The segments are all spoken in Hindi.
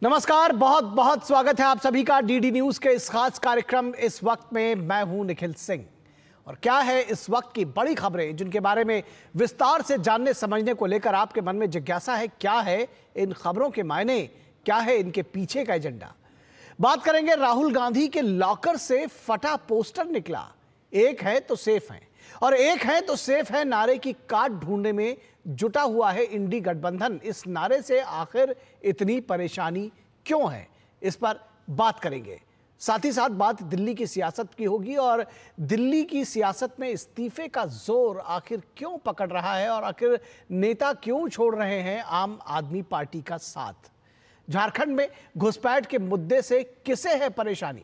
नमस्कार, बहुत बहुत स्वागत है आप सभी का डीडी न्यूज के इस खास कार्यक्रम इस वक्त में। मैं हूं निखिल सिंह और क्या है इस वक्त की बड़ी खबरें जिनके बारे में विस्तार से जानने समझने को लेकर आपके मन में जिज्ञासा है। क्या है इन खबरों के मायने, क्या है इनके पीछे का एजेंडा। बात करेंगे राहुल गांधी के लॉकर से फटा पोस्टर निकला। एक है तो सेफ है और एक है तो सेफ है नारे की काट ढूंढने में जुटा हुआ है इंडी गठबंधन। इस नारे से आखिर इतनी परेशानी क्यों है, इस पर बात करेंगे। साथ ही साथ बात दिल्ली की सियासत की होगी और दिल्ली की सियासत में इस्तीफे का जोर आखिर क्यों पकड़ रहा है और आखिर नेता क्यों छोड़ रहे हैं आम आदमी पार्टी का साथ। झारखंड में घुसपैठ के मुद्दे से किसे है परेशानी,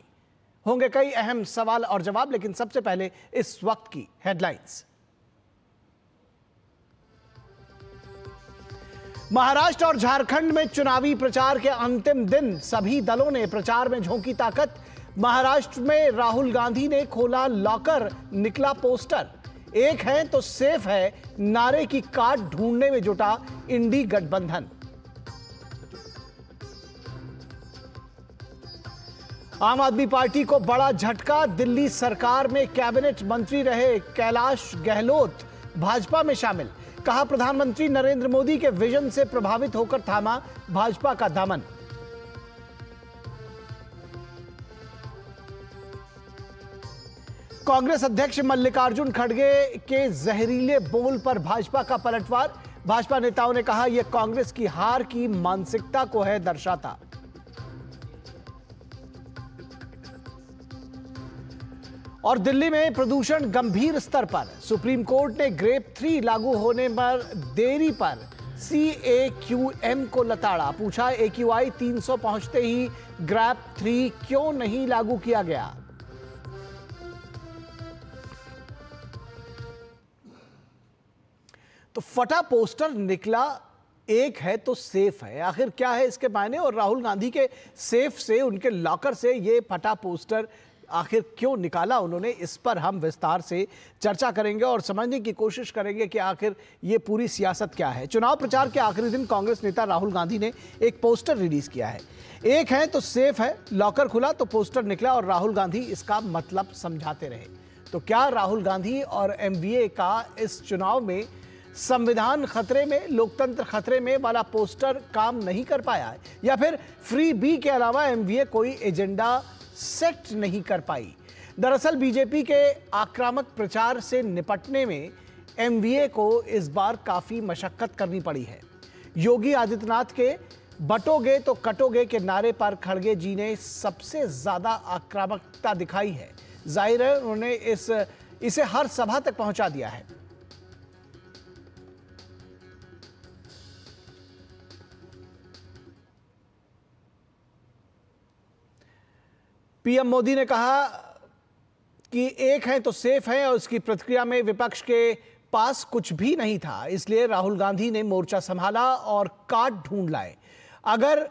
होंगे कई अहम सवाल और जवाब। लेकिन सबसे पहले इस वक्त की हेडलाइंस। महाराष्ट्र और झारखंड में चुनावी प्रचार के अंतिम दिन सभी दलों ने प्रचार में झोंकी ताकत। महाराष्ट्र में राहुल गांधी ने खोला लॉकर, निकला पोस्टर। एक है तो सेफ है नारे की काट ढूंढने में जुटा इंडी गठबंधन। आम आदमी पार्टी को बड़ा झटका। दिल्ली सरकार में कैबिनेट मंत्री रहे कैलाश गहलोत भाजपा में शामिल। कहा प्रधानमंत्री नरेंद्र मोदी के विजन से प्रभावित होकर थामा भाजपा का दामन। कांग्रेस अध्यक्ष मल्लिकार्जुन खड़गे के जहरीले बोल पर भाजपा का पलटवार। भाजपा नेताओं ने कहा यह कांग्रेस की हार की मानसिकता को है दर्शाता। और दिल्ली में प्रदूषण गंभीर स्तर पर। सुप्रीम कोर्ट ने ग्रेप 3 लागू होने पर देरी पर CAQM को लताड़ा। पूछा AQI 300 पहुंचते ही ग्रेप 3 क्यों नहीं लागू किया गया। तो फटा पोस्टर निकला, एक है तो सेफ है। आखिर क्या है इसके मायने और राहुल गांधी के सेफ से, उनके लॉकर से ये फटा पोस्टर आखिर क्यों निकाला उन्होंने, इस पर हम विस्तार से चर्चा करेंगे और समझने की कोशिश करेंगे कि आखिर ये पूरी सियासत क्या है। चुनाव प्रचार के आखिरी दिन कांग्रेस नेता राहुल गांधी ने एक पोस्टर रिलीज किया है। एक है तो सेफ है, लॉकर खुला तो पोस्टर निकला और राहुल गांधी इसका मतलब समझाते रहे। तो क्या राहुल गांधी और MVA का इस चुनाव में संविधान खतरे में, लोकतंत्र खतरे में वाला पोस्टर काम नहीं कर पाया है या फिर फ्री बी के अलावा MVA कोई एजेंडा सेट नहीं कर पाई। दरअसल बीजेपी के आक्रामक प्रचार से निपटने में MVA को इस बार काफी मशक्कत करनी पड़ी है। योगी आदित्यनाथ के बटोगे तो कटोगे के नारे पर खड़गे जी ने सबसे ज्यादा आक्रामकता दिखाई है। जाहिर है उन्होंने इसे हर सभा तक पहुंचा दिया है। पीएम मोदी ने कहा कि एक है तो सेफ है और उसकी प्रतिक्रिया में विपक्ष के पास कुछ भी नहीं था, इसलिए राहुल गांधी ने मोर्चा संभाला और काट ढूंढ लाए। अगर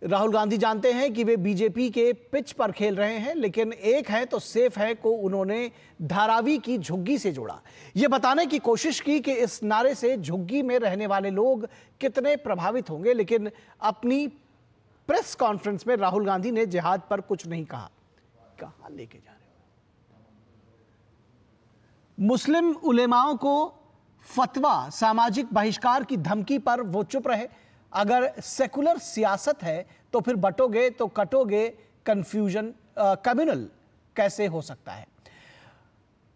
राहुल गांधी जानते हैं कि वे बीजेपी के पिच पर खेल रहे हैं, लेकिन एक है तो सेफ है को उन्होंने धारावी की झुग्गी से जोड़ा। यह बताने की कोशिश की कि इस नारे से झुग्गी में रहने वाले लोग कितने प्रभावित होंगे। लेकिन अपनी प्रेस कॉन्फ्रेंस में राहुल गांधी ने जिहाद पर कुछ नहीं कहा। कहां लेके जा रहे हो। मुस्लिम उलेमाओं को फतवा सामाजिक बहिष्कार की धमकी पर वो चुप रहे। अगर सेकुलर सियासत है तो फिर बटोगे तो कटोगे कंफ्यूजन कम्युनल कैसे हो सकता है।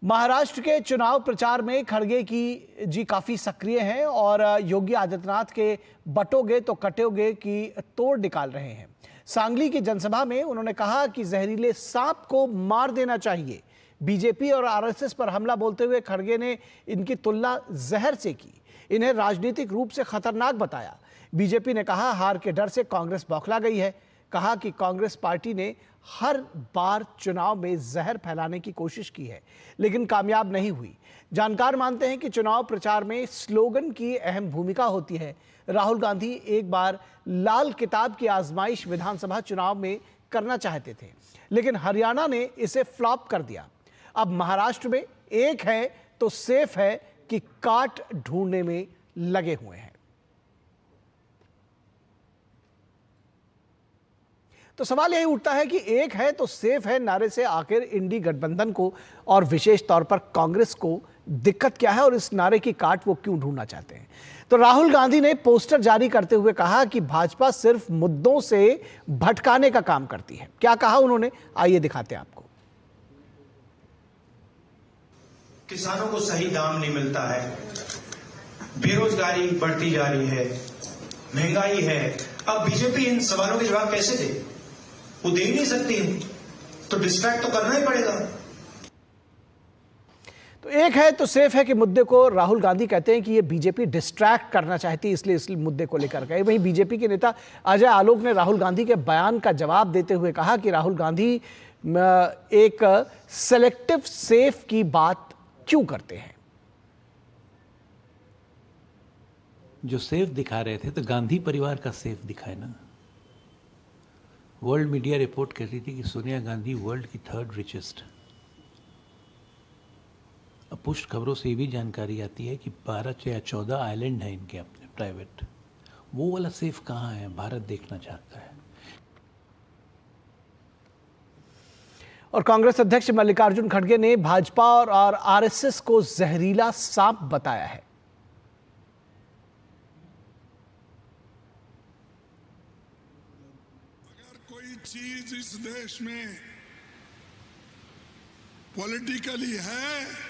महाराष्ट्र के चुनाव प्रचार में खड़गे की जी काफी सक्रिय हैं और योगी आदित्यनाथ के बटोगे तो कटोगे की तोड़ निकाल रहे हैं। सांगली की जनसभा में उन्होंने कहा कि जहरीले सांप को मार देना चाहिए। बीजेपी और RSS पर हमला बोलते हुए खड़गे ने इनकी तुलना जहर से की, इन्हें राजनीतिक रूप से खतरनाक बताया। बीजेपी ने कहा हार के डर से कांग्रेस बौखला गई है। कहा कि कांग्रेस पार्टी ने हर बार चुनाव में जहर फैलाने की कोशिश की है लेकिन कामयाब नहीं हुई। जानकार मानते हैं कि चुनाव प्रचार में स्लोगन की अहम भूमिका होती है। राहुल गांधी एक बार लाल किताब की आजमाइश विधानसभा चुनाव में करना चाहते थे, लेकिन हरियाणा ने इसे फ्लॉप कर दिया। अब महाराष्ट्र में एक है तो सेफ है कि काट ढूंढने में लगे हुए हैं। तो सवाल यही उठता है कि एक है तो सेफ है नारे से आखिर इंडी गठबंधन को और विशेष तौर पर कांग्रेस को दिक्कत क्या है और इस नारे की काट वो क्यों ढूंढना चाहते हैं। तो राहुल गांधी ने पोस्टर जारी करते हुए कहा कि भाजपा सिर्फ मुद्दों से भटकाने का काम करती है। क्या कहा उन्होंने, आइए दिखाते हैं आपको। किसानों को सही दाम नहीं मिलता है, बेरोजगारी बढ़ती जा रही है, महंगाई है। अब बीजेपी इन सवालों के जवाब कैसे दे? वो दे ही नहीं सकती, तो डिस्ट्रैक्ट तो करना ही पड़ेगा। तो एक है तो सेफ है कि मुद्दे को राहुल गांधी कहते हैं कि ये बीजेपी डिस्ट्रैक्ट करना चाहती है, इसलिए इस मुद्दे को लेकर गए। वहीं बीजेपी के नेता अजय आलोक ने राहुल गांधी के बयान का जवाब देते हुए कहा कि राहुल गांधी एक सेलेक्टिव सेफ की बात क्यों करते हैं। जो सेफ दिखा रहे थे तो गांधी परिवार का सेफ दिखाए ना। वर्ल्ड मीडिया रिपोर्ट कर रही थी कि सोनिया गांधी वर्ल्ड की 3rd रिचेस्ट। अब पुष्ट खबरों से ये भी जानकारी आती है कि 12 या 14 आइलैंड हैं इनके अपने प्राइवेट। वो वाला सेफ कहाँ है, भारत देखना चाहता है। और कांग्रेस अध्यक्ष मल्लिकार्जुन खड़गे ने भाजपा और आरएसएस को जहरीला सांप बताया है। अगर कोई चीज इस देश में पॉलिटिकली है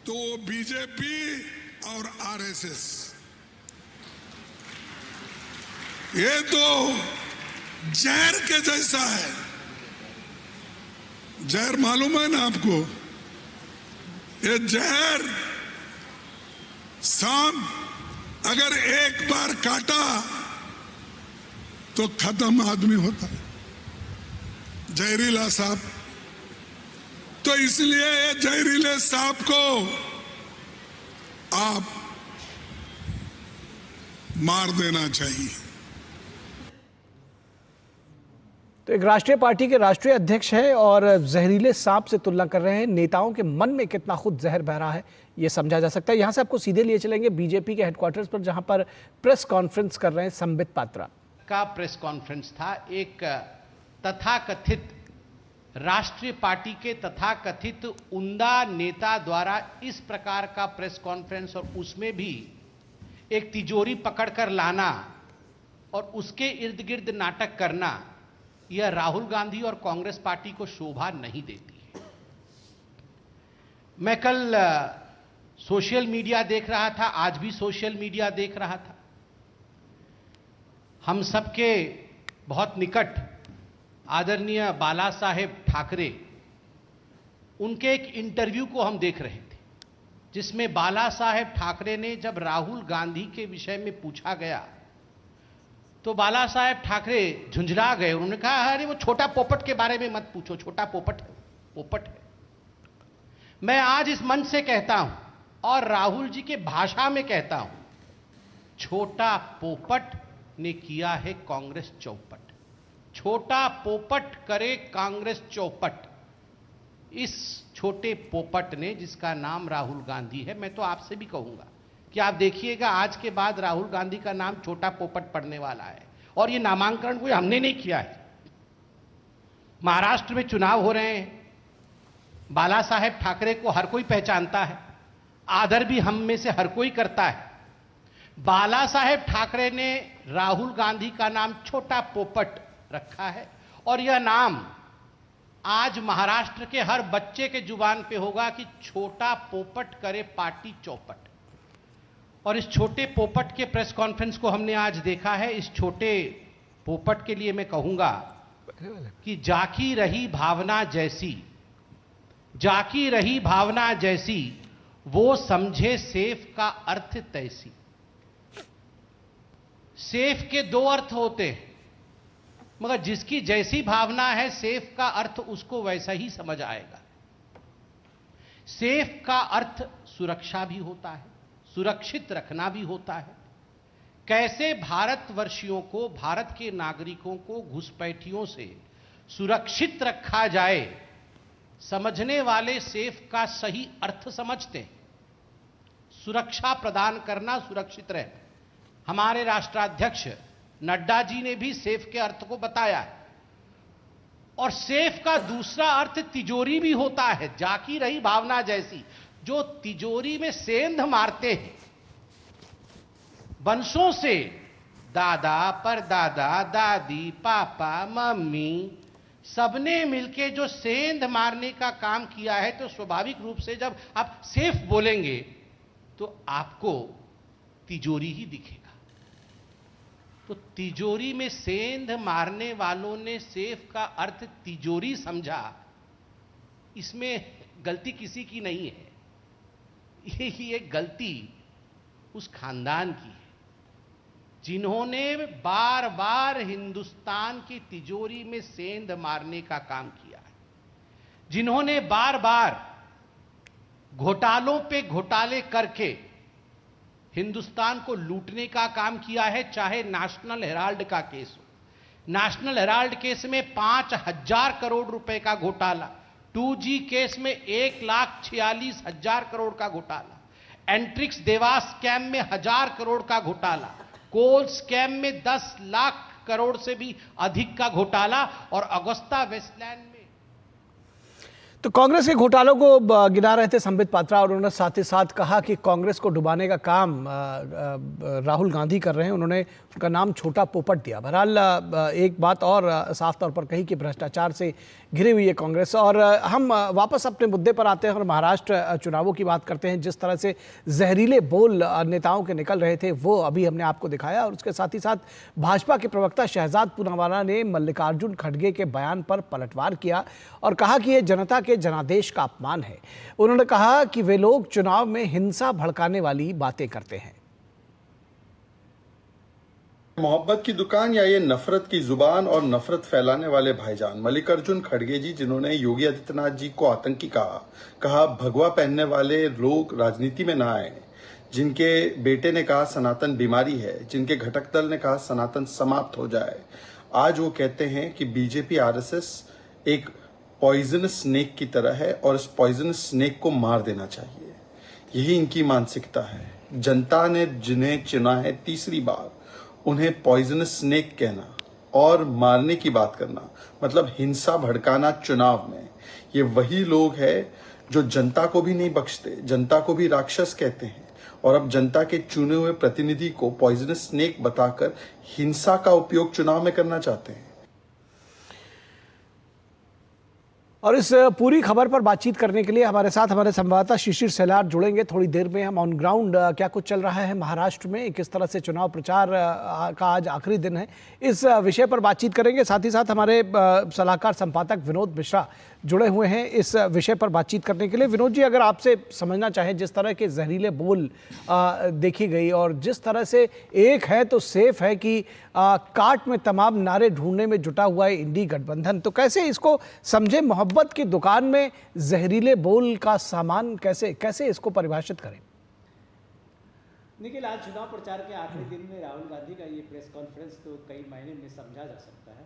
तो बीजेपी और आरएसएस। ये तो जहर के जैसा है। जहर मालूम है ना आपको? ये जहर सांप अगर एक बार काटा तो खत्म आदमी होता है, जहरीला सांप। तो इसलिए ये जहरीले सांप को आप मार देना चाहिए। तो एक राष्ट्रीय पार्टी के राष्ट्रीय अध्यक्ष हैं और जहरीले सांप से तुलना कर रहे हैं। नेताओं के मन में कितना खुद जहर बह रहा है ये समझा जा सकता है। यहां से आपको सीधे लिए चलेंगे बीजेपी के हेडक्वार्टर्स पर, जहां पर प्रेस कॉन्फ्रेंस कर रहे हैं संबित पात्रा। का प्रेस कॉन्फ्रेंस था। एक तथाकथित राष्ट्रीय पार्टी के तथाकथित उम्दा नेता द्वारा इस प्रकार का प्रेस कॉन्फ्रेंस, और उसमें भी एक तिजोरी पकड़कर लाना और उसके इर्द गिर्द नाटक करना, यह राहुल गांधी और कांग्रेस पार्टी को शोभा नहीं देती है। मैं कल सोशल मीडिया देख रहा था, आज भी सोशल मीडिया देख रहा था। हम सबके बहुत निकट आदरणीय बाला साहेब ठाकरे, उनके एक इंटरव्यू को हम देख रहे थे, जिसमें बाला साहेब ठाकरे ने जब राहुल गांधी के विषय में पूछा गया तो बाला साहेब ठाकरे झुंझला गए। उन्होंने कहा, अरे वो छोटा पोपट के बारे में मत पूछो, छोटा पोपट है, पोपट है। मैं आज इस मंच से कहता हूं और राहुल जी के भाषा में कहता हूं, छोटा पोपट ने किया है कांग्रेस चौपट। छोटा पोपट करे कांग्रेस चौपट। इस छोटे पोपट ने, जिसका नाम राहुल गांधी है, मैं तो आपसे भी कहूंगा कि आप देखिएगा आज के बाद राहुल गांधी का नाम छोटा पोपट पड़ने वाला है। और ये नामांकन कोई हमने नहीं किया है। महाराष्ट्र में चुनाव हो रहे हैं, बाला साहेब ठाकरे को हर कोई पहचानता है, आदर भी हम में से हर कोई करता है। बाला साहेब ठाकरे ने राहुल गांधी का नाम छोटा पोपट रखा है और यह नाम आज महाराष्ट्र के हर बच्चे के जुबान पे होगा कि छोटा पोपट करे पार्टी चौपट। और इस छोटे पोपट के प्रेस कॉन्फ्रेंस को हमने आज देखा है। इस छोटे पोपट के लिए मैं कहूंगा कि जाकी रही भावना जैसी, जाकी रही भावना जैसी, वो समझे सेफ का अर्थ तैसी। सेफ के दो अर्थ होते हैं, मगर जिसकी जैसी भावना है सेफ का अर्थ उसको वैसा ही समझ आएगा। सेफ का अर्थ सुरक्षा भी होता है, सुरक्षित रखना भी होता है। कैसे भारतवर्षियों को, भारत के नागरिकों को घुसपैठियों से सुरक्षित रखा जाए, समझने वाले सेफ का सही अर्थ समझते हैं। सुरक्षा प्रदान करना, सुरक्षित रहना। हमारे राष्ट्राध्यक्ष नड्डा जी ने भी सेफ के अर्थ को बताया है। और सेफ का दूसरा अर्थ तिजोरी भी होता है। जाकी रही भावना जैसी, जो तिजोरी में सेंध मारते हैं वंशों से, दादा परदादा दादी पापा मम्मी सबने मिलके जो सेंध मारने का काम किया है, तो स्वाभाविक रूप से जब आप सेफ बोलेंगे तो आपको तिजोरी ही दिखेगा। तो तिजोरी में सेंध मारने वालों ने सेफ का अर्थ तिजोरी समझा, इसमें गलती किसी की नहीं है। ये गलती उस खानदान की है जिन्होंने बार बार हिंदुस्तान की तिजोरी में सेंध मारने का काम किया है, जिन्होंने बार बार घोटालों पे घोटाले करके हिंदुस्तान को लूटने का काम किया है। चाहे नेशनल हेराल्ड का केस हो, नेशनल हेराल्ड केस में 5,000 करोड़ रुपए का घोटाला, 2G केस में 1,46,000 करोड़ का घोटाला, एंट्रिक्स देवास स्कैम में 1,000 करोड़ का घोटाला, कोल स्कैम में 10 लाख करोड़ से भी अधिक का घोटाला, और अगुस्ता वेस्टलैंड में। तो कांग्रेस के घोटालों को गिना रहे थे संबित पात्रा, और उन्होंने साथ ही साथ कहा कि कांग्रेस को डुबाने का काम राहुल गांधी कर रहे हैं। उन्होंने उनका नाम छोटा पोपट दिया। बहरहाल एक बात और साफ तौर पर कही कि भ्रष्टाचार से घिरी हुई है कांग्रेस। और हम वापस अपने मुद्दे पर आते हैं और महाराष्ट्र चुनावों की बात करते हैं। जिस तरह से जहरीले बोल नेताओं के निकल रहे थे वो अभी हमने आपको दिखाया, और उसके साथ ही साथ भाजपा के प्रवक्ता शहजाद पूनावाला ने मल्लिकार्जुन खड़गे के बयान पर पलटवार किया और कहा कि ये जनता के जनादेश का अपमान है। उन्होंने कहा कि वे लोग चुनाव में हिंसा भड़काने वाली बातें करते हैं। मोहब्बत की दुकान या ये नफरत की जुबान और नफरत फैलाने वाले भाईजान मल्लिकार्जुन खड़गे जी, जिन्होंने योगी आदित्यनाथ जी को आतंकी कहा भगवा पहनने वाले लोग राजनीति में ना आए, जिनके बेटे ने कहा सनातन बीमारी है, जिनके घटक दल ने कहा सनातन समाप्त हो जाए, आज वो कहते हैं कि बीजेपी आरएसएस एक पॉइजनस स्नेक की तरह है और इस पॉइजनस स्नेक को मार देना चाहिए। यही इनकी मानसिकता है। जनता ने जिन्हें चुना है तीसरी बार, उन्हें पॉइजनस स्नेक कहना और मारने की बात करना, मतलब हिंसा भड़काना चुनाव में, ये वही लोग हैं जो जनता को भी नहीं बख्शते, जनता को भी राक्षस कहते हैं, और अब जनता के चुने हुए प्रतिनिधि को पॉइजनस स्नेक बताकर हिंसा का उपयोग चुनाव में करना चाहते हैं। और इस पूरी खबर पर बातचीत करने के लिए हमारे साथ हमारे संवाददाता शिशिर सेलार जुड़ेंगे। थोड़ी देर में हम ऑन ग्राउंड क्या कुछ चल रहा है महाराष्ट्र में, किस तरह से चुनाव प्रचार का आज आखिरी दिन है, इस विषय पर बातचीत करेंगे। साथ ही साथ हमारे सलाहकार संपादक विनोद मिश्रा जुड़े हुए हैं इस विषय पर बातचीत करने के लिए। विनोद जी, अगर आपसे समझना चाहें, जिस तरह के जहरीले बोल देखी गई और जिस तरह से एक है तो सेफ है कि काट में तमाम नारे ढूंढने में जुटा हुआ है इंडी गठबंधन, तो कैसे इसको समझे? मोहब्बत की दुकान में जहरीले बोल का सामान कैसे इसको परिभाषित करें? निखिल, आज चुनाव प्रचार के आखिरी दिन में राहुल गांधी का ये प्रेस कॉन्फ्रेंस तो कई मायने में समझा जा सकता है,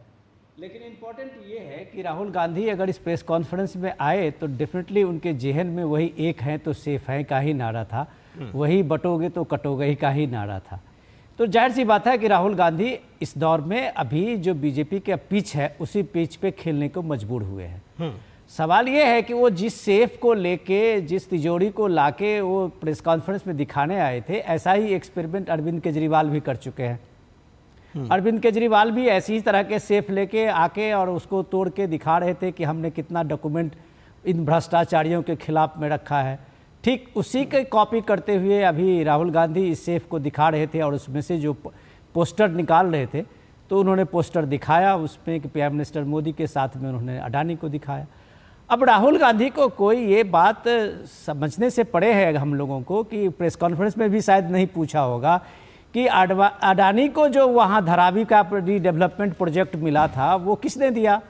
लेकिन इम्पोर्टेंट ये है कि राहुल गांधी अगर इस प्रेस कॉन्फ्रेंस में आए तो डेफिनेटली उनके जेहन में वही एक है तो सेफ है का ही नारा था, वही बटोगे तो कटोगे ही का ही नारा था। तो जाहिर सी बात है कि राहुल गांधी इस दौर में अभी जो बीजेपी का पिच है उसी पिच पे खेलने को मजबूर हुए हैं। सवाल ये है कि वो जिस सेफ को लेके, जिस तिजोरी को लाके वो प्रेस कॉन्फ्रेंस में दिखाने आए थे, ऐसा ही एक्सपेरिमेंट अरविंद केजरीवाल भी कर चुके हैं। अरविंद केजरीवाल भी ऐसी ही तरह के सेफ लेके आके और उसको तोड़ के दिखा रहे थे कि हमने कितना डॉक्यूमेंट इन भ्रष्टाचारियों के खिलाफ में रखा है। ठीक उसी के कॉपी करते हुए अभी राहुल गांधी इस सेफ को दिखा रहे थे और उसमें से जो पोस्टर निकाल रहे थे, तो उन्होंने पोस्टर दिखाया उसमें कि प्राइम मिनिस्टर मोदी के साथ में उन्होंने अडानी को दिखाया। अब राहुल गांधी को कोई ये बात समझने से परे है हम लोगों को कि प्रेस कॉन्फ्रेंस में भी शायद नहीं पूछा होगा कि अडानी को जो वहाँ धारावी का रीडेवलपमेंट प्रोजेक्ट मिला था वो किसने दिया,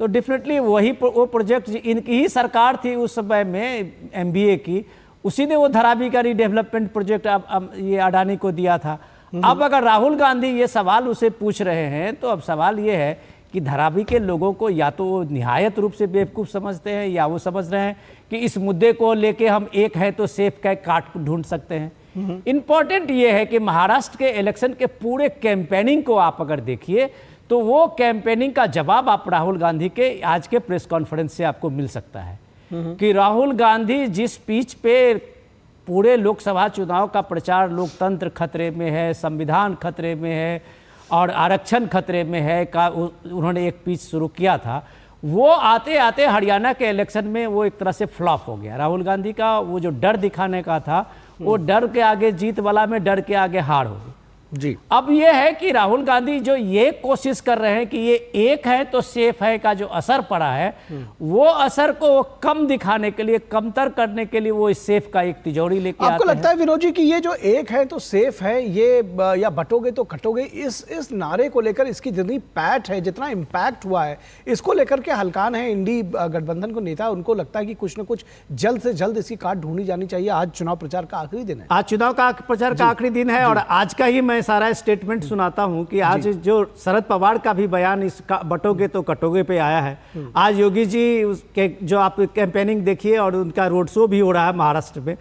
तो डेफिनेटली वो प्रोजेक्ट इनकी ही सरकार थी उस समय में MBA की, उसी ने वो धारावी का रीडेवलपमेंट प्रोजेक्ट अब ये अडानी को दिया था। अब अगर राहुल गांधी ये सवाल उसे पूछ रहे हैं तो अब सवाल ये है कि धारावी के लोगों को या तो वो निहायत रूप से बेवकूफ़ समझते हैं या वो समझ रहे हैं कि इस मुद्दे को लेके हम एक है तो सेफ का काट ढूंढ सकते हैं। इंपॉर्टेंट ये है कि महाराष्ट्र के इलेक्शन के पूरे कैंपेनिंग को आप अगर देखिए तो वो कैंपेनिंग का जवाब आप राहुल गांधी के आज के प्रेस कॉन्फ्रेंस से आपको मिल सकता है कि राहुल गांधी जिस पिच पे पूरे लोकसभा चुनाव का प्रचार, लोकतंत्र खतरे में है, संविधान खतरे में है और आरक्षण खतरे में है का उन्होंने एक पिच शुरू किया था, वो आते आते हरियाणा के इलेक्शन में वो एक तरह से फ्लॉप हो गया। राहुल गांधी का वो जो डर दिखाने का था वो डर के आगे जीत वाला में डर के आगे हार हो गई जी। अब ये है कि राहुल गांधी जो ये कोशिश कर रहे हैं कि ये एक है तो सेफ है का जो असर पड़ा है वो असर को वो कम दिखाने के लिए, कमतर करने के लिए वो इस सेफ का एक तिजोरी लेके आते हैं। आपको लगता है विनोद जी कि ये जो एक है तो सेफ है, ये या बटोगे तो कटोगे, इस नारे को लेकर इसकी जितनी पैठ है, जितना इम्पैक्ट हुआ है, इसको लेकर के हल्कान है इंडी गठबंधन को नेता, उनको लगता है कि कुछ ना कुछ जल्द से जल्द इसकी काट ढूंढी जानी चाहिए। आज चुनाव प्रचार का आखिरी दिन है, आज चुनाव का प्रचार का आखिरी दिन है और आज का ही मैं सारा स्टेटमेंट सुनाता हूं कि आज जो शरद पवार का भी बयान इस बटोगे तो कटोगे पे आया है। आज योगी जी के जो आप कैंपेनिंग देखिए और उनका रोड शो भी हो रहा है महाराष्ट्र में,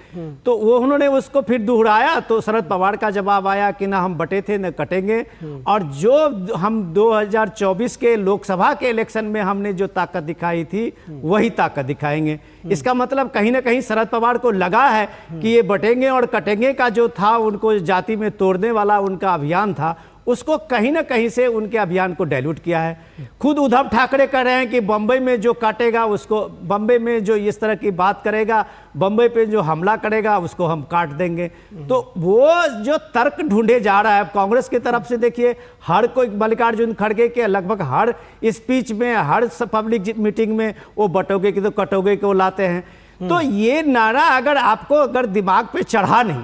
तो वो उन्होंने उसको फिर दोहराया तो शरद पवार का जवाब आया कि ना हम बटे थे न कटेंगे और जो हम 2024 के लोकसभा के इलेक्शन में हमने जो ताकत दिखाई थी वही ताकत दिखाएंगे। इसका मतलब कहीं ना कहीं शरद पवार को लगा है कि ये बटेंगे और कटेंगे का जो था उनको जाति में तोड़ने वाला उनका अभियान था, उसको कहीं ना कहीं से उनके अभियान को डाइल्यूट किया है। खुद उद्धव ठाकरे कह रहे हैं कि बंबई में जो काटेगा उसको, बंबई में जो इस तरह की बात करेगा, बंबई पे जो हमला करेगा उसको हम काट देंगे। तो वो जो तर्क ढूंढे जा रहा है कांग्रेस की तरफ से, देखिए हर कोई मल्लिकार्जुन खड़गे के लगभग हर स्पीच में, हर पब्लिक मीटिंग में वो बटोगे की तो कटोगे को लाते हैं। तो ये नारा अगर आपको अगर दिमाग पे चढ़ा नहीं,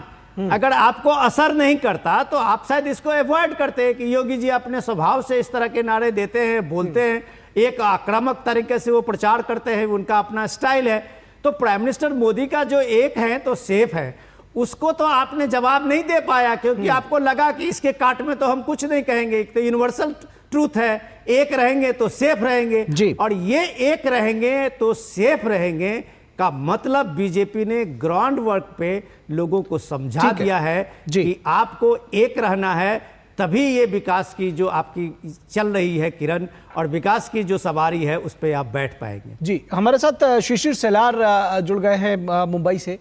अगर आपको असर नहीं करता तो आप शायद इसको अवॉइड करते हैं कि योगी जी अपने स्वभाव से इस तरह के नारे देते हैं, बोलते हैं, एक आक्रामक तरीके से वो प्रचार करते हैं, उनका अपना स्टाइल है। तो प्राइम मिनिस्टर मोदी का जो एक है तो सेफ है, उसको तो आपने जवाब नहीं दे पाया क्योंकि आपको लगा कि इसके काट में तो हम कुछ नहीं कहेंगे, तो यूनिवर्सल ट्रूथ है, एक रहेंगे तो सेफ रहेंगे और ये एक रहेंगे तो सेफ रहेंगे का मतलब बीजेपी ने ग्राउंड वर्क पे लोगों को समझा दिया है कि आपको एक रहना है, तभी ये विकास की जो आपकी चल रही है किरण और विकास की जो सवारी है उस पे आप बैठ पाएंगे। जी, हमारे साथ शिशिर सेलार जुड़ गए हैं मुंबई से।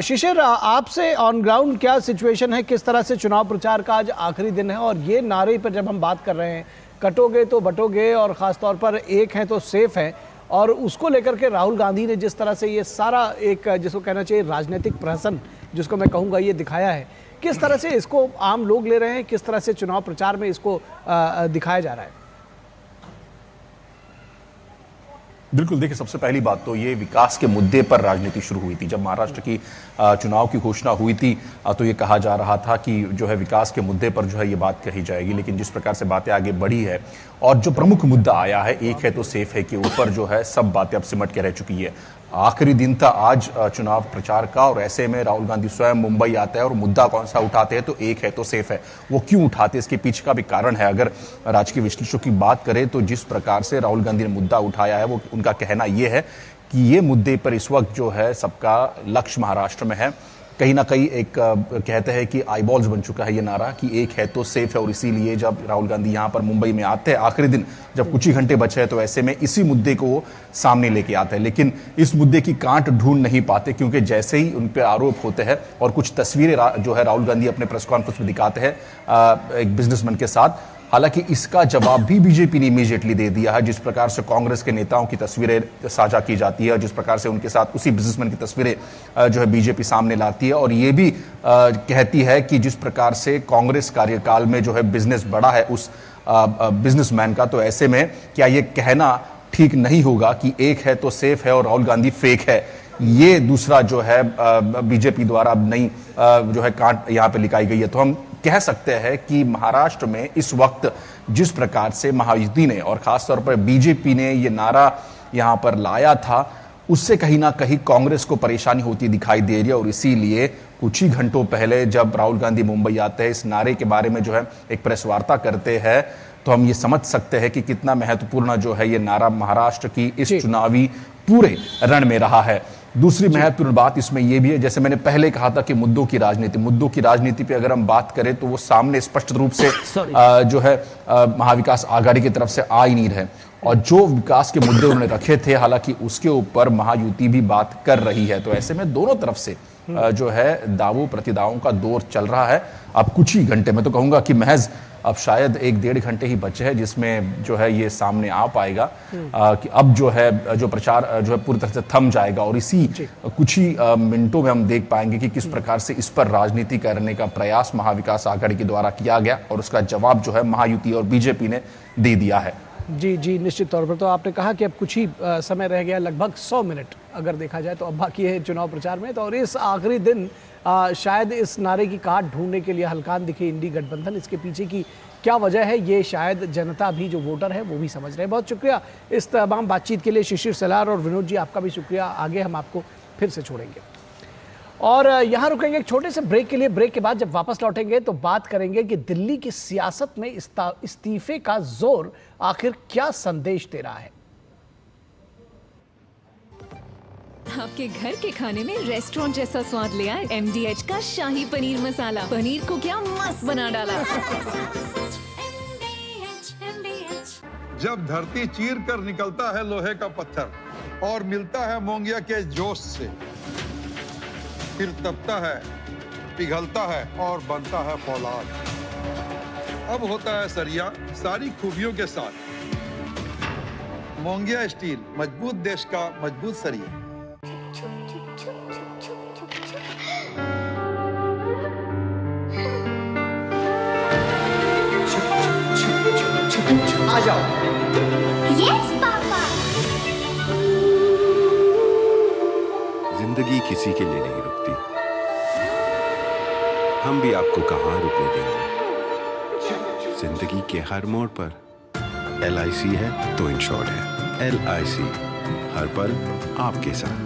शिशिर, आपसे ऑन ग्राउंड क्या सिचुएशन है, किस तरह से चुनाव प्रचार का आज आखिरी दिन है और ये नारे पर जब हम बात कर रहे हैं कटोगे तो बटोगे और खासतौर पर एक है तो सेफ है, और उसको लेकर के राहुल गांधी ने जिस तरह से ये सारा एक जिसको कहना चाहिए राजनीतिक प्रहसन जिसको मैं कहूँगा ये दिखाया है, किस तरह से इसको आम लोग ले रहे हैं, किस तरह से चुनाव प्रचार में इसको दिखाया जा रहा है? बिल्कुल, देखिए सबसे पहली बात तो ये विकास के मुद्दे पर राजनीति शुरू हुई थी। जब महाराष्ट्र की चुनाव की घोषणा हुई थी तो ये कहा जा रहा था कि जो है विकास के मुद्दे पर जो है ये बात कही जाएगी, लेकिन जिस प्रकार से बातें आगे बढ़ी है और जो प्रमुख मुद्दा आया है एक है तो सेफ है के ऊपर जो है सब बातें अब सिमट के रह चुकी है। आखिरी दिन था आज चुनाव प्रचार का और ऐसे में राहुल गांधी स्वयं मुंबई आता है और मुद्दा कौन सा उठाते हैं तो एक है तो सेफ है। वो क्यों उठाते हैं इसके पीछे का भी कारण है। अगर राजकीय विश्लेषकों की बात करें तो जिस प्रकार से राहुल गांधी ने मुद्दा उठाया है वो उनका कहना यह है कि ये मुद्दे पर इस वक्त जो है सबका लक्ष्य महाराष्ट्र में है। कहीं ना कहीं एक कहते हैं कि आईबॉल्स बन चुका है ये नारा कि एक है तो सेफ है और इसीलिए जब राहुल गांधी यहाँ पर मुंबई में आते हैं आखिरी दिन जब कुछ ही घंटे बचे हैं तो ऐसे में इसी मुद्दे को वो सामने लेके आते हैं, लेकिन इस मुद्दे की कांट ढूंढ नहीं पाते क्योंकि जैसे ही उन पर आरोप होते हैं और कुछ तस्वीरें जो है राहुल गांधी अपने प्रेस कॉन्फ्रेंस में दिखाते हैं एक बिजनेसमैन के साथ, हालांकि इसका जवाब भी बीजेपी ने इमीडिएटली दे दिया है। जिस प्रकार से कांग्रेस के नेताओं की तस्वीरें साझा की जाती है, जिस प्रकार से उनके साथ उसी बिजनेसमैन की तस्वीरें जो है बीजेपी सामने लाती है और ये भी कहती है कि जिस प्रकार से कांग्रेस कार्यकाल में जो है बिजनेस बढ़ा है उस बिजनेसमैन का, तो ऐसे में क्या ये कहना ठीक नहीं होगा कि एक है तो सेफ है और राहुल गांधी फेक है। ये दूसरा जो है बीजेपी द्वारा अब नई जो है कांट यहाँ पे लिखाई गई है। तो हम कह सकते हैं कि महाराष्ट्र में इस वक्त जिस प्रकार से महायुति ने और खासतौर पर बीजेपी ने ये नारा यहाँ पर लाया था उससे कहीं ना कहीं कांग्रेस को परेशानी होती दिखाई दे रही है और इसीलिए कुछ ही घंटों पहले जब राहुल गांधी मुंबई आते हैं इस नारे के बारे में जो है एक प्रेस वार्ता करते हैं तो हम ये समझ सकते हैं कि कितना महत्वपूर्ण जो है ये नारा महाराष्ट्र की इस चुनावी पूरे रण में रहा है। दूसरी महत्वपूर्ण बात इसमें यह भी है, जैसे मैंने पहले कहा था कि मुद्दों की राजनीति पे अगर हम बात करें तो वो सामने स्पष्ट रूप से जो है महाविकास आघाड़ी की तरफ से आ ही नहीं रहे, और जो विकास के मुद्दे उन्होंने रखे थे हालांकि उसके ऊपर महायुति भी बात कर रही है। तो ऐसे में दोनों तरफ से जो है दावों प्रतिदावों का दौर चल रहा है। अब कुछ ही घंटे, मैं तो कहूंगा कि महज अब शायद 1-1.5 घंटे ही बचे हैं जिसमें जो है ये सामने आ पाएगा कि अब जो है जो प्रचार जो है पूरी तरह से थम जाएगा, और इसी कुछ ही मिनटों में हम देख पाएंगे कि किस प्रकार से इस पर राजनीति करने का प्रयास महाविकास आघाड़ी के द्वारा किया गया और उसका जवाब जो है महायुति और बीजेपी ने दे दिया है। जी, निश्चित तौर पर। तो आपने कहा कि अब कुछ ही समय रह गया, लगभग 100 मिनट अगर देखा जाए तो अब बाकी है चुनाव प्रचार में। तो और इस आखिरी दिन शायद इस नारे की काट ढूंढने के लिए हलकान दिखे इंडी गठबंधन। इसके पीछे की क्या वजह है ये शायद जनता भी, जो वोटर है वो भी समझ रहे हैं। बहुत शुक्रिया इस तमाम बातचीत के लिए शिशिर सलार और विनोद जी, आपका भी शुक्रिया। आगे हम आपको फिर से छोड़ेंगे और यहाँ रुकेंगे एक छोटे से ब्रेक के लिए। ब्रेक के बाद जब वापस लौटेंगे तो बात करेंगे कि दिल्ली की सियासत में इस्तीफे का जोर आखिर क्या संदेश दे रहा है। आपके घर के खाने में रेस्टोरेंट जैसा स्वाद ले आए MDH का शाही पनीर मसाला। पनीर को क्या मस्त बना डाला। जब धरती चीर कर निकलता है लोहे का पत्थर और मिलता है मोंगिया के जोश से, फिर तपता है, पिघलता है और बनता है फौलाद। अब होता है सरिया सारी खूबियों के साथ। मोंगिया स्टील, मजबूत देश का मजबूत सरिया। आ जाओ। Yes papa. जिंदगी किसी के लिए नहीं रुकती, हम भी आपको कहां रुकने देंगे। जिंदगी के हर मोड़ पर LIC है तो इंश्योर्ड है। LIC, हर पल आपके साथ।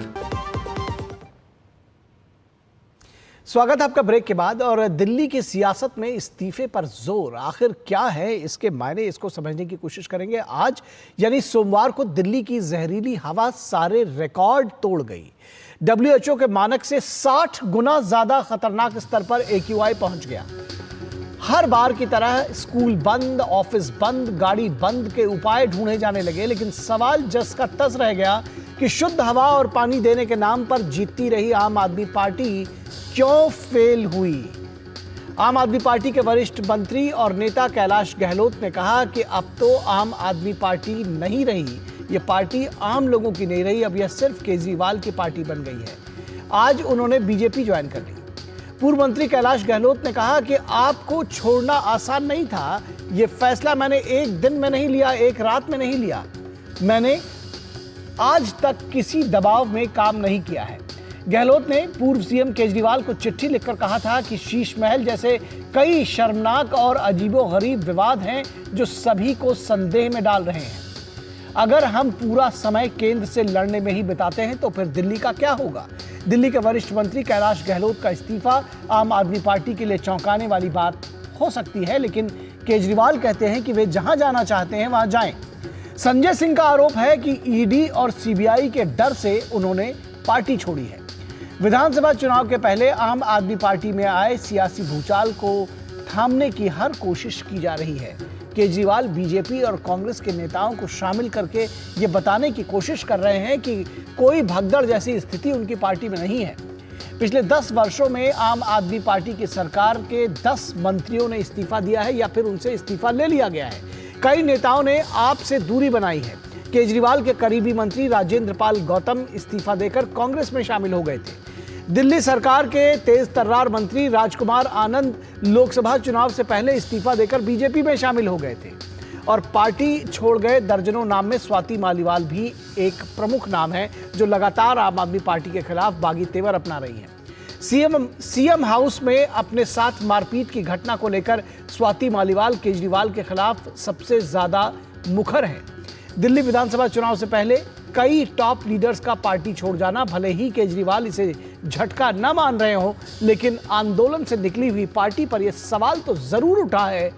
स्वागत है आपका ब्रेक के बाद। और दिल्ली की सियासत में इस्तीफे पर जोर आखिर क्या है, इसके मायने, इसको समझने की कोशिश करेंगे। आज यानी सोमवार को दिल्ली की जहरीली हवा सारे रिकॉर्ड तोड़ गई। WHO के मानक से 60 गुना ज्यादा खतरनाक स्तर पर AQI पहुंच गया। हर बार की तरह स्कूल बंद, ऑफिस बंद, गाड़ी बंद के उपाय ढूंढे जाने लगे, लेकिन सवाल जस का तस रह गया कि शुद्ध हवा और पानी देने के नाम पर जीतती रही आम आदमी पार्टी क्यों फेल हुई। आम आदमी पार्टी के वरिष्ठ मंत्री और नेता कैलाश गहलोत ने कहा कि अब तो आम आदमी पार्टी नहीं रही, ये पार्टी आम लोगों की नहीं रही, अब यह सिर्फ केजरीवाल की पार्टी बन गई है। आज उन्होंने बीजेपी ज्वाइन कर ली। पूर्व मंत्री कैलाश गहलोत ने कहा कि आपको छोड़ना आसान नहीं था, यह फैसला मैंने एक दिन में नहीं लिया, एक रात में नहीं लिया, मैंने आज तक किसी दबाव में काम नहीं किया है। गहलोत ने पूर्व सीएम केजरीवाल को चिट्ठी लिखकर कहा था कि शीश महल जैसे कई शर्मनाक और अजीबोगरीब विवाद हैं जो सभी को संदेह में डाल रहे हैं। अगर हम पूरा समय केंद्र से लड़ने में ही बिताते हैं तो फिर दिल्ली का क्या होगा। दिल्ली के वरिष्ठ मंत्री कैलाश गहलोत का इस्तीफा आम आदमी पार्टी के लिए चौंकाने वाली बात हो सकती है, लेकिन केजरीवाल कहते हैं कि वे जहां जाना चाहते हैं वहां जाएं। संजय सिंह का आरोप है कि ईडी और सीबीआई के डर से उन्होंने पार्टी छोड़ी है। विधानसभा चुनाव के पहले आम आदमी पार्टी में आए सियासी भूचाल को थामने की हर कोशिश की जा रही है। केजरीवाल बीजेपी और कांग्रेस के नेताओं को शामिल करके ये बताने की कोशिश कर रहे हैं कि कोई भगदड़ जैसी स्थिति उनकी पार्टी में नहीं है। पिछले 10 वर्षों में आम आदमी पार्टी की सरकार के 10 मंत्रियों ने इस्तीफा दिया है या फिर उनसे इस्तीफा ले लिया गया है। कई नेताओं ने आप से दूरी बनाई है। केजरीवाल के करीबी मंत्री राजेंद्र पाल गौतम इस्तीफा देकर कांग्रेस में शामिल हो गए थे। दिल्ली सरकार के तेज तर्रार मंत्री राजकुमार आनंद लोकसभा चुनाव से पहले इस्तीफा देकर बीजेपी में शामिल हो गए थे और पार्टी छोड़ गए दर्जनों नाम में स्वाति मालीवाल भी एक प्रमुख नाम है जो लगातार आम आदमी पार्टी के खिलाफ बागी तेवर अपना रही है। सीएम हाउस में अपने साथ मारपीट की घटना को लेकर स्वाति मालीवाल केजरीवाल के खिलाफ सबसे ज्यादा मुखर हैं। दिल्ली विधानसभा चुनाव से पहले कई टॉप लीडर्स का पार्टी छोड़ जाना, भले ही केजरीवाल इसे झटका न मान रहे हो, लेकिन आंदोलन से निकली हुई पार्टी पर यह सवाल तो जरूर उठा है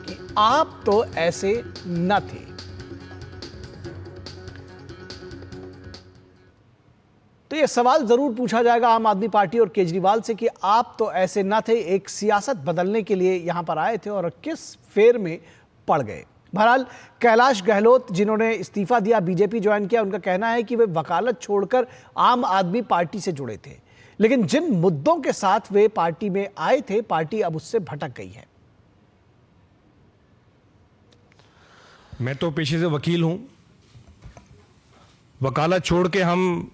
कि आप तो ऐसे न थे। तो तो ये सवाल जरूर पूछा जाएगा आम आदमी पार्टी और केजरीवाल से कि आप तो ऐसे न थे, एक सियासत बदलने के लिए यहां पर आए थे और किस फेर में पड़ गए। बहरहाल कैलाश गहलोत जिन्होंने इस्तीफा दिया, बीजेपी ज्वाइन किया, उनका कहना है कि वे वकालत छोड़कर आम आदमी पार्टी से जुड़े थे, लेकिन जिन मुद्दों के साथ वे पार्टी में आए थे, पार्टी अब उससे भटक गई है। मैं तो पेशे से वकील हूं, वकालत छोड़ के हम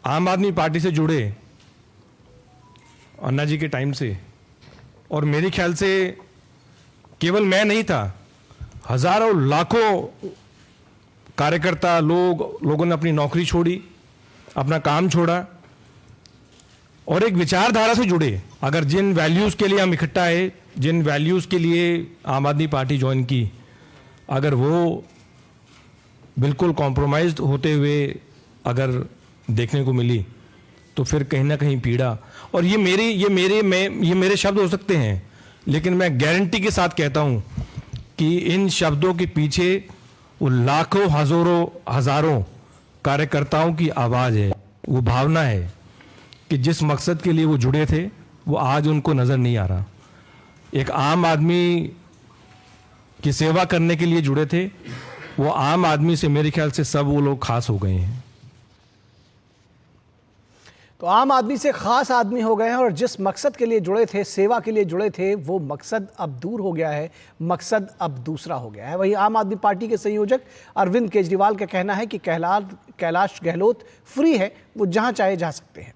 आम आदमी पार्टी से जुड़े अन्ना जी के टाइम से, और मेरे ख्याल से केवल मैं नहीं था, हजारों लाखों कार्यकर्ता लोगों ने अपनी नौकरी छोड़ी, अपना काम छोड़ा और एक विचारधारा से जुड़े। अगर जिन वैल्यूज के लिए हम इकट्ठा है, जिन वैल्यूज के लिए आम आदमी पार्टी ज्वाइन की, अगर वो बिल्कुल कॉम्प्रोमाइज्ड होते हुए अगर देखने को मिली तो फिर कहीं ना कहीं पीड़ा, और ये मेरे शब्द हो सकते हैं, लेकिन मैं गारंटी के साथ कहता हूं कि इन शब्दों के पीछे वो लाखों हजारों कार्यकर्ताओं की आवाज है, वो भावना है कि जिस मकसद के लिए वो जुड़े थे वो आज उनको नजर नहीं आ रहा। एक आम आदमी की सेवा करने के लिए जुड़े थे, वो आम आदमी से मेरे ख्याल से सब वो लोग खास हो गए हैं। तो आम आदमी से खास आदमी हो गए हैं और जिस मकसद के लिए जुड़े थे, सेवा के लिए जुड़े थे, वो मकसद अब दूर हो गया है, मकसद अब दूसरा हो गया है। वहीं आम आदमी पार्टी के संयोजक अरविंद केजरीवाल का कहना है कि कैलाश गहलोत फ्री है, वो जहां चाहे जा सकते हैं।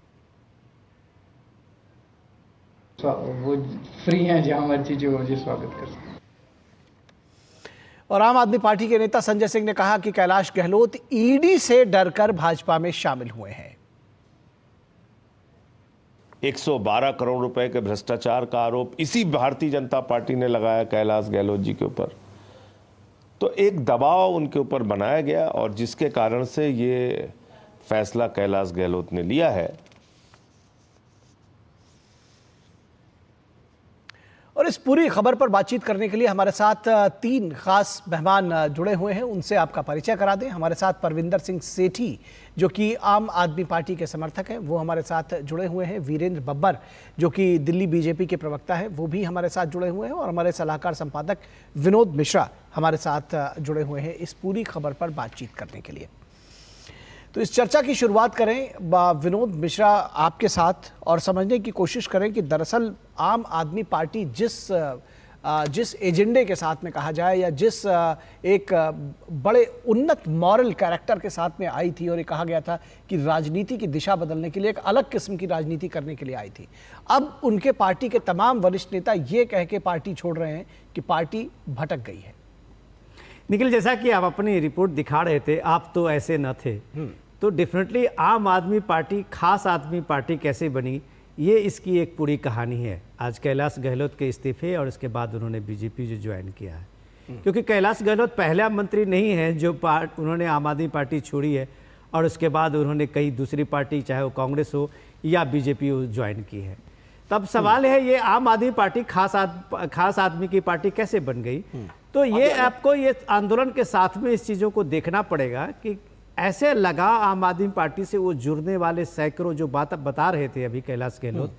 वो फ्री हैं, जहां मर्जी जो मर्जी स्वागत कर सकते हैं। और आम आदमी पार्टी के नेता संजय सिंह ने कहा कि कैलाश गहलोत ईडी से डरकर भाजपा में शामिल हुए हैं। 112 करोड़ रुपए के भ्रष्टाचार का आरोप इसी भारतीय जनता पार्टी ने लगाया कैलाश गहलोत जी के ऊपर, तो एक दबाव उनके ऊपर बनाया गया और जिसके कारण से ये फैसला कैलाश गहलोत ने लिया है। और इस पूरी खबर पर बातचीत करने के लिए हमारे साथ 3 खास मेहमान जुड़े हुए हैं, उनसे आपका परिचय करा दें। हमारे साथ परविंदर सिंह सेठी जो कि आम आदमी पार्टी के समर्थक हैं, वो हमारे साथ जुड़े हुए हैं। वीरेंद्र बब्बर जो कि दिल्ली बीजेपी के प्रवक्ता है, वो भी हमारे साथ जुड़े हुए हैं। और हमारे सलाहकार संपादक विनोद मिश्रा हमारे साथ जुड़े हुए हैं इस पूरी खबर पर बातचीत करने के लिए। तो इस चर्चा की शुरुआत करें विनोद मिश्रा आपके साथ और समझने की कोशिश करें कि दरअसल आम आदमी पार्टी जिस एजेंडे के साथ में कहा जाए या जिस एक बड़े उन्नत मॉरल कैरेक्टर के साथ में आई थी और ये कहा गया था कि राजनीति की दिशा बदलने के लिए, एक अलग किस्म की राजनीति करने के लिए आई थी, अब उनके पार्टी के तमाम वरिष्ठ नेता ये कह के पार्टी छोड़ रहे हैं कि पार्टी भटक गई है। निखिल, जैसा कि आप अपनी रिपोर्ट दिखा रहे थे, आप तो ऐसे न थे, तो डेफिनेटली आम आदमी पार्टी खास आदमी पार्टी कैसे बनी, ये इसकी एक पूरी कहानी है। आज कैलाश गहलोत के इस्तीफे और उसके बाद उन्होंने बीजेपी जो ज्वाइन किया है, क्योंकि कैलाश गहलोत पहला मंत्री नहीं है जो उन्होंने आम आदमी पार्टी छोड़ी है और उसके बाद उन्होंने कई दूसरी पार्टी, चाहे वो कांग्रेस हो या बीजेपी हो, ज्वाइन की है। तब सवाल है ये आम आदमी पार्टी खास आदमी की पार्टी कैसे बन गई। तो ये आपको ये आंदोलन के साथ में इस चीज़ों को देखना पड़ेगा कि ऐसे लगा आम आदमी पार्टी से वो जुड़ने वाले सैकड़ों, जो बात बता रहे थे अभी कैलाश गहलोत,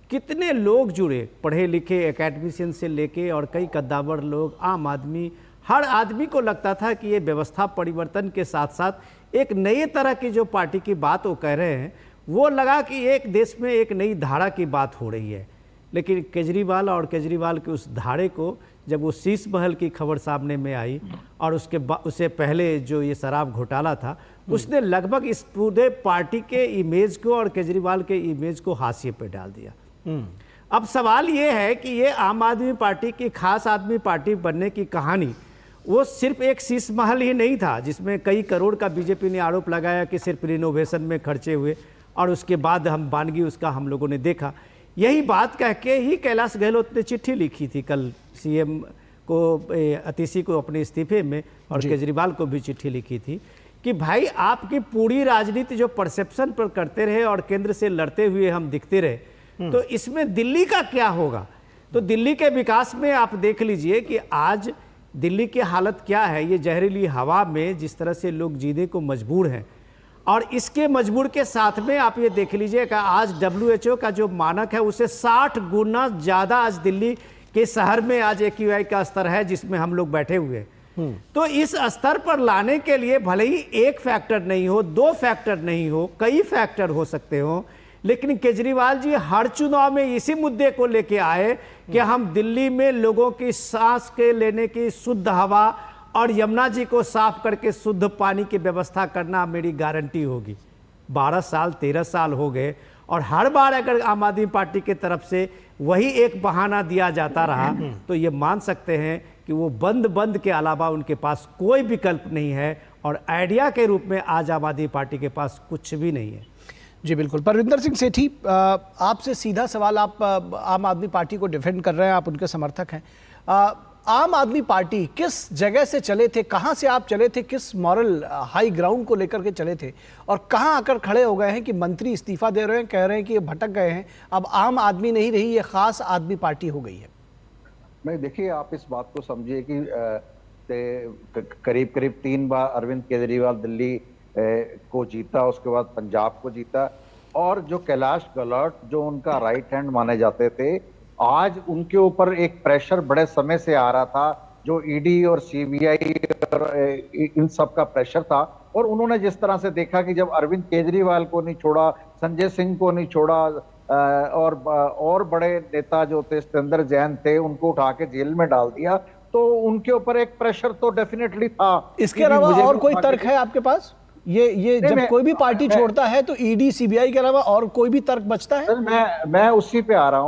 कितने लोग जुड़े, पढ़े लिखे एकेडमिशियन से लेके और कई कद्दावर लोग, आम आदमी, हर आदमी को लगता था कि ये व्यवस्था परिवर्तन के साथ साथ एक नई तरह की जो पार्टी की बात वो कह रहे हैं, वो लगा कि एक देश में एक नई धारा की बात हो रही है। लेकिन केजरीवाल और केजरीवाल के उस धारे को जब वो शीश महल की खबर सामने में आई और उससे पहले जो ये शराब घोटाला था, उसने लगभग इस पूरे पार्टी के इमेज को और केजरीवाल के इमेज को हाशिए पे डाल दिया। अब सवाल ये है कि ये आम आदमी पार्टी की खास आदमी पार्टी बनने की कहानी वो सिर्फ एक शीश महल ही नहीं था जिसमें कई करोड़ का बीजेपी ने आरोप लगाया कि सिर्फ रिनोवेशन में खर्चे हुए और उसके बाद हम बानगी उसका हम लोगों ने देखा। यही बात कह के ही कैलाश गहलोत ने चिट्ठी लिखी थी कल सीएम को, अतिशी को अपने इस्तीफे में, और केजरीवाल को भी चिट्ठी लिखी थी कि भाई आपकी पूरी राजनीति जो परसेप्शन पर करते रहे और केंद्र से लड़ते हुए हम दिखते रहे, तो इसमें दिल्ली का क्या होगा। तो दिल्ली के विकास में आप देख लीजिए कि आज दिल्ली की हालत क्या है। ये जहरीली हवा में जिस तरह से लोग जीने को मजबूर हैं, और इसके मजबूर के साथ में आप ये देख लीजिए कि आज WHO का जो मानक है उससे 60 गुना ज़्यादा आज दिल्ली के शहर में आज AQI का स्तर है जिसमें हम लोग बैठे हुए हैं। तो इस स्तर पर लाने के लिए भले ही एक फैक्टर नहीं हो, दो फैक्टर नहीं हो, कई फैक्टर हो सकते हो, लेकिन केजरीवाल जी हर चुनाव में इसी मुद्दे को लेके आए कि हम दिल्ली में लोगों की सांस के लेने की शुद्ध हवा और यमुना जी को साफ करके शुद्ध पानी की व्यवस्था करना मेरी गारंटी होगी। 12 साल 13 साल हो गए और हर बार अगर आम आदमी पार्टी की तरफ से वही एक बहाना दिया जाता रहा तो ये मान सकते हैं कि वो बंद के अलावा उनके पास कोई विकल्प नहीं है और आइडिया के रूप में आज आम आदमी पार्टी के पास कुछ भी नहीं है। जी बिल्कुल। परविंदर सिंह सेठी, आपसे सीधा सवाल, आप आम आदमी पार्टी को डिफेंड कर रहे हैं, आप उनके समर्थक हैं। आम आदमी पार्टी किस जगह से चले थे, कहां से आप चले थे, किस मॉरल हाई ग्राउंड को लेकर के चले थे और कहां आकर खड़े हो गए हैं कि मंत्री इस्तीफा दे रहे हैं, कह रहे हैं कि ये भटक गए हैं, अब आम आदमी नहीं रही, ये खास आदमी पार्टी हो गई है? मैं देखिए, आप इस बात को समझिए कि करीब करीब 3 बार अरविंद केजरीवाल दिल्ली को जीता, उसके बाद पंजाब को जीता, और जो कैलाश गहलोत जो उनका राइट हैंड माने जाते थे, आज उनके ऊपर एक प्रेशर बड़े समय से आ रहा था, जो ईडी और सीबीआई और इन सब का प्रेशर था। और उन्होंने जिस तरह से देखा कि जब अरविंद केजरीवाल को नहीं छोड़ा, संजय सिंह को नहीं छोड़ा, और बड़े नेता जो थे, सत्येंद्र जैन थे, उनको उठा के जेल में डाल दिया, तो उनके ऊपर एक प्रेशर तो डेफिनेटली था। इसके अलावा और कोई तर्क है आपके पास? ये जब कोई भी पार्टी छोड़ता है तो ईडी सीबीआई के अलावा और कोई भी तर्क बचता है? मैं उसी पे आ रहा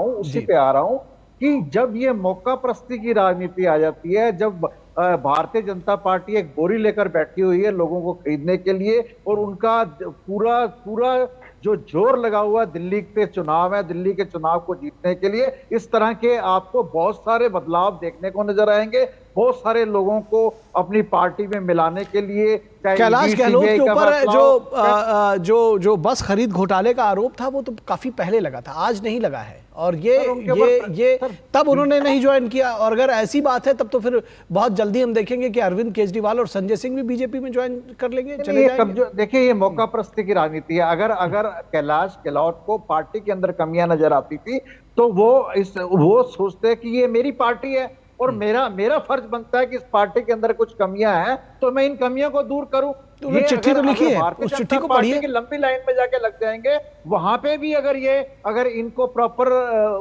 हूं कि जब ये मौका प्रस्ती की राजनीति आ जाती है, जब भारतीय जनता पार्टी एक बोरी लेकर बैठी हुई है लोगों को खरीदने के लिए, और उनका पूरा जो जोर लगा हुआ दिल्ली पे चुनाव है, दिल्ली के चुनाव को जीतने के लिए, इस तरह के आपको बहुत सारे बदलाव देखने को नजर आएंगे, बहुत सारे लोगों को अपनी पार्टी में मिलाने के लिए। कैलाश गहलोत के ऊपर जो बस खरीद घोटाले का आरोप था वो तो काफी पहले लगा था, आज नहीं लगा है, और ये तब उन्होंने नहीं ज्वाइन किया, और अगर ऐसी बात है तब तो फिर बहुत जल्दी हम देखेंगे कि अरविंद केजरीवाल और संजय सिंह भी बीजेपी में ज्वाइन कर लेंगे, चले जाएंगे। देखिए, ये मौका प्रस्ती की राजनीति है। अगर कैलाश गहलोत को पार्टी के अंदर कमियां नजर आती थी तो वो सोचते कि ये मेरी पार्टी है और मेरा फर्ज बनता है कि इस पार्टी के अंदर कुछ कमियां हैं तो मैं इन कमियों को दूर करूं। तो चिट्ठी तो लिखी है, उस चिट्ठी को पढ़िए। की लंबी लाइन में जाके लग जाएंगे, वहां पे भी अगर इनको प्रॉपर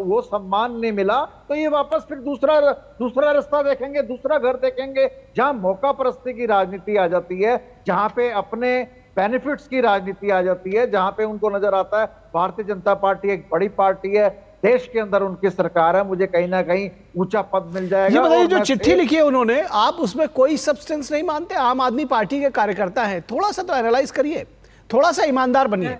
वो सम्मान नहीं मिला तो ये वापस फिर दूसरा रास्ता देखेंगे, दूसरा घर देखेंगे। जहां मौका परस्ती की राजनीति आ जाती है, जहां पे अपने बेनिफिट्स की राजनीति आ जाती है, जहां पे उनको नजर आता है भारतीय जनता पार्टी एक बड़ी पार्टी है, देश के अंदर उनकी सरकार है, मुझे कहीं ना कहीं ऊंचा पद मिल जाएगा। ये बताइए, जो चिट्ठी लिखी है उन्होंने, आप उसमें कोई सब्सटेंस नहीं मानते? आम आदमी पार्टी के कार्यकर्ता हैं, थोड़ा सा तो एनालाइज करिए, थोड़ा सा ईमानदार बनिए।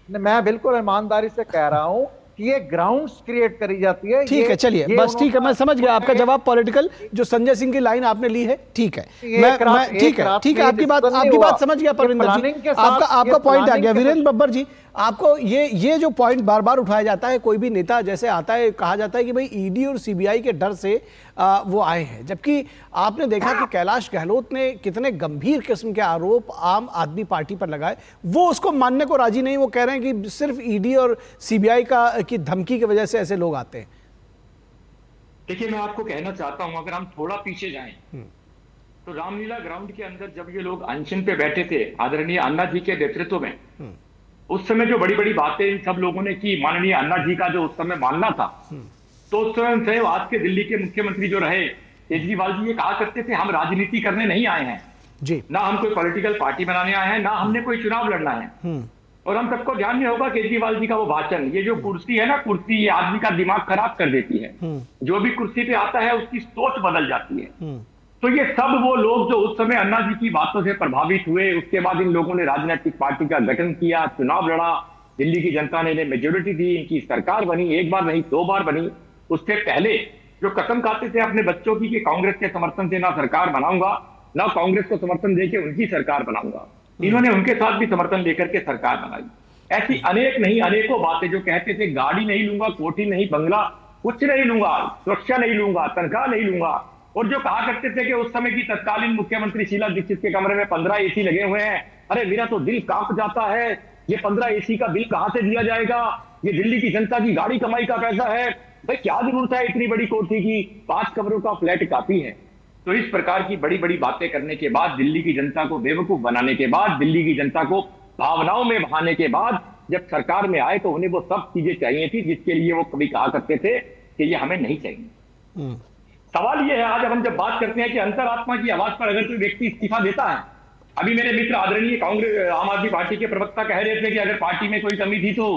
मैं बिल्कुल ईमानदारी से कह रहा हूं कि ये ग्राउंड्स क्रिएट करी जाती है। ठीक है, चलिए बस, ठीक है, मैं समझ गया आपका जवाब पॉलिटिकल, जो संजय सिंह की लाइन आपने ली है, ठीक है, ठीक है, आपकी बात समझ गया परविंदर जी, आपका पॉइंट आ गया। वीरेंद्र बब्बर जी, आपको ये जो पॉइंट बार बार उठाया जाता है, कोई भी नेता जैसे आता है, कहा जाता है कि भाई ईडी और सीबीआई के डर से वो आए हैं, जबकि आपने देखा कि कैलाश गहलोत ने कितने गंभीर किस्म के आरोप आम आदमी पार्टी पर लगाए, वो उसको मानने को राजी नहीं। वो कह रहे हैं कि सिर्फ ईडी और सीबीआई की धमकी की वजह से ऐसे लोग आते हैं। देखिए, मैं आपको कहना चाहता हूं, अगर हम थोड़ा पीछे जाएं तो रामलीला ग्राउंड के अंदर जब ये लोग अनशन पे बैठे थे आदरणीय अन्ना जी के नेतृत्व में, उस समय जो बड़ी बड़ी बातें इन सब लोगों ने की, माननीय अन्ना जी का जो उस समय मानना था, तो उस समय आज के दिल्ली के मुख्यमंत्री जो रहे केजरीवाल जी, ये कहा करते थे हम राजनीति करने नहीं आए हैं जी, ना हम कोई पॉलिटिकल पार्टी बनाने आए हैं, ना हमने कोई चुनाव लड़ना है। और हम सबको ध्यान में होगा केजरीवाल जी का वो भाषण, ये जो कुर्सी है ना, कुर्सी ये आदमी का दिमाग खराब कर देती है, जो भी कुर्सी पे आता है उसकी सोच बदल जाती है। तो ये सब वो लोग जो उस समय अन्ना जी की बातों से प्रभावित हुए, उसके बाद इन लोगों ने राजनीतिक पार्टी का गठन किया, चुनाव लड़ा, दिल्ली की जनता ने मेजोरिटी दी, इनकी सरकार बनी, एक बार नहीं 2 बार बनी। उससे पहले जो कसम खाते थे अपने बच्चों की कि कांग्रेस के समर्थन से ना सरकार बनाऊंगा, ना कांग्रेस को समर्थन देके उनकी सरकार बनाऊंगा, इन्होंने उनके साथ भी समर्थन लेकर के सरकार बनाई। ऐसी अनेक नहीं अनेकों बातें, जो कहते थे गाड़ी नहीं लूंगा, कोठी नहीं, बंगला कुछ नहीं लूंगा, सुरक्षा नहीं लूंगा, तनख्वाह नहीं लूंगा, और जो कहा करते थे कि उस समय की तत्कालीन मुख्यमंत्री शीला दीक्षित के कमरे में 15 एसी लगे हुए हैं, अरे मेरा तो दिल कांप जाता है, ये 15 AC का बिल कहां से दिया जाएगा, ये दिल्ली की जनता की गाड़ी कमाई का पैसा है, भाई क्या जरूरत है इतनी बड़ी कोठी की, 5 कमरों का फ्लैट काफी है। तो इस प्रकार की बड़ी बड़ी बातें करने के बाद, दिल्ली की जनता को बेवकूफ बनाने के बाद, दिल्ली की जनता को भावनाओं में बहाने के बाद जब सरकार में आए तो उन्हें वो सब चीजें चाहिए थी जिसके लिए वो कभी कहा करते थे कि ये हमें नहीं चाहिए। सवाल ये है, आज हम जब बात करते हैं कि अंतरात्मा की आवाज पर अगर कोई व्यक्ति इस्तीफा देता है, अभी मेरे मित्र आदरणीय कांग्रेस आम आदमी पार्टी के प्रवक्ता कह रहे थे कि अगर पार्टी में कोई कमी थी तो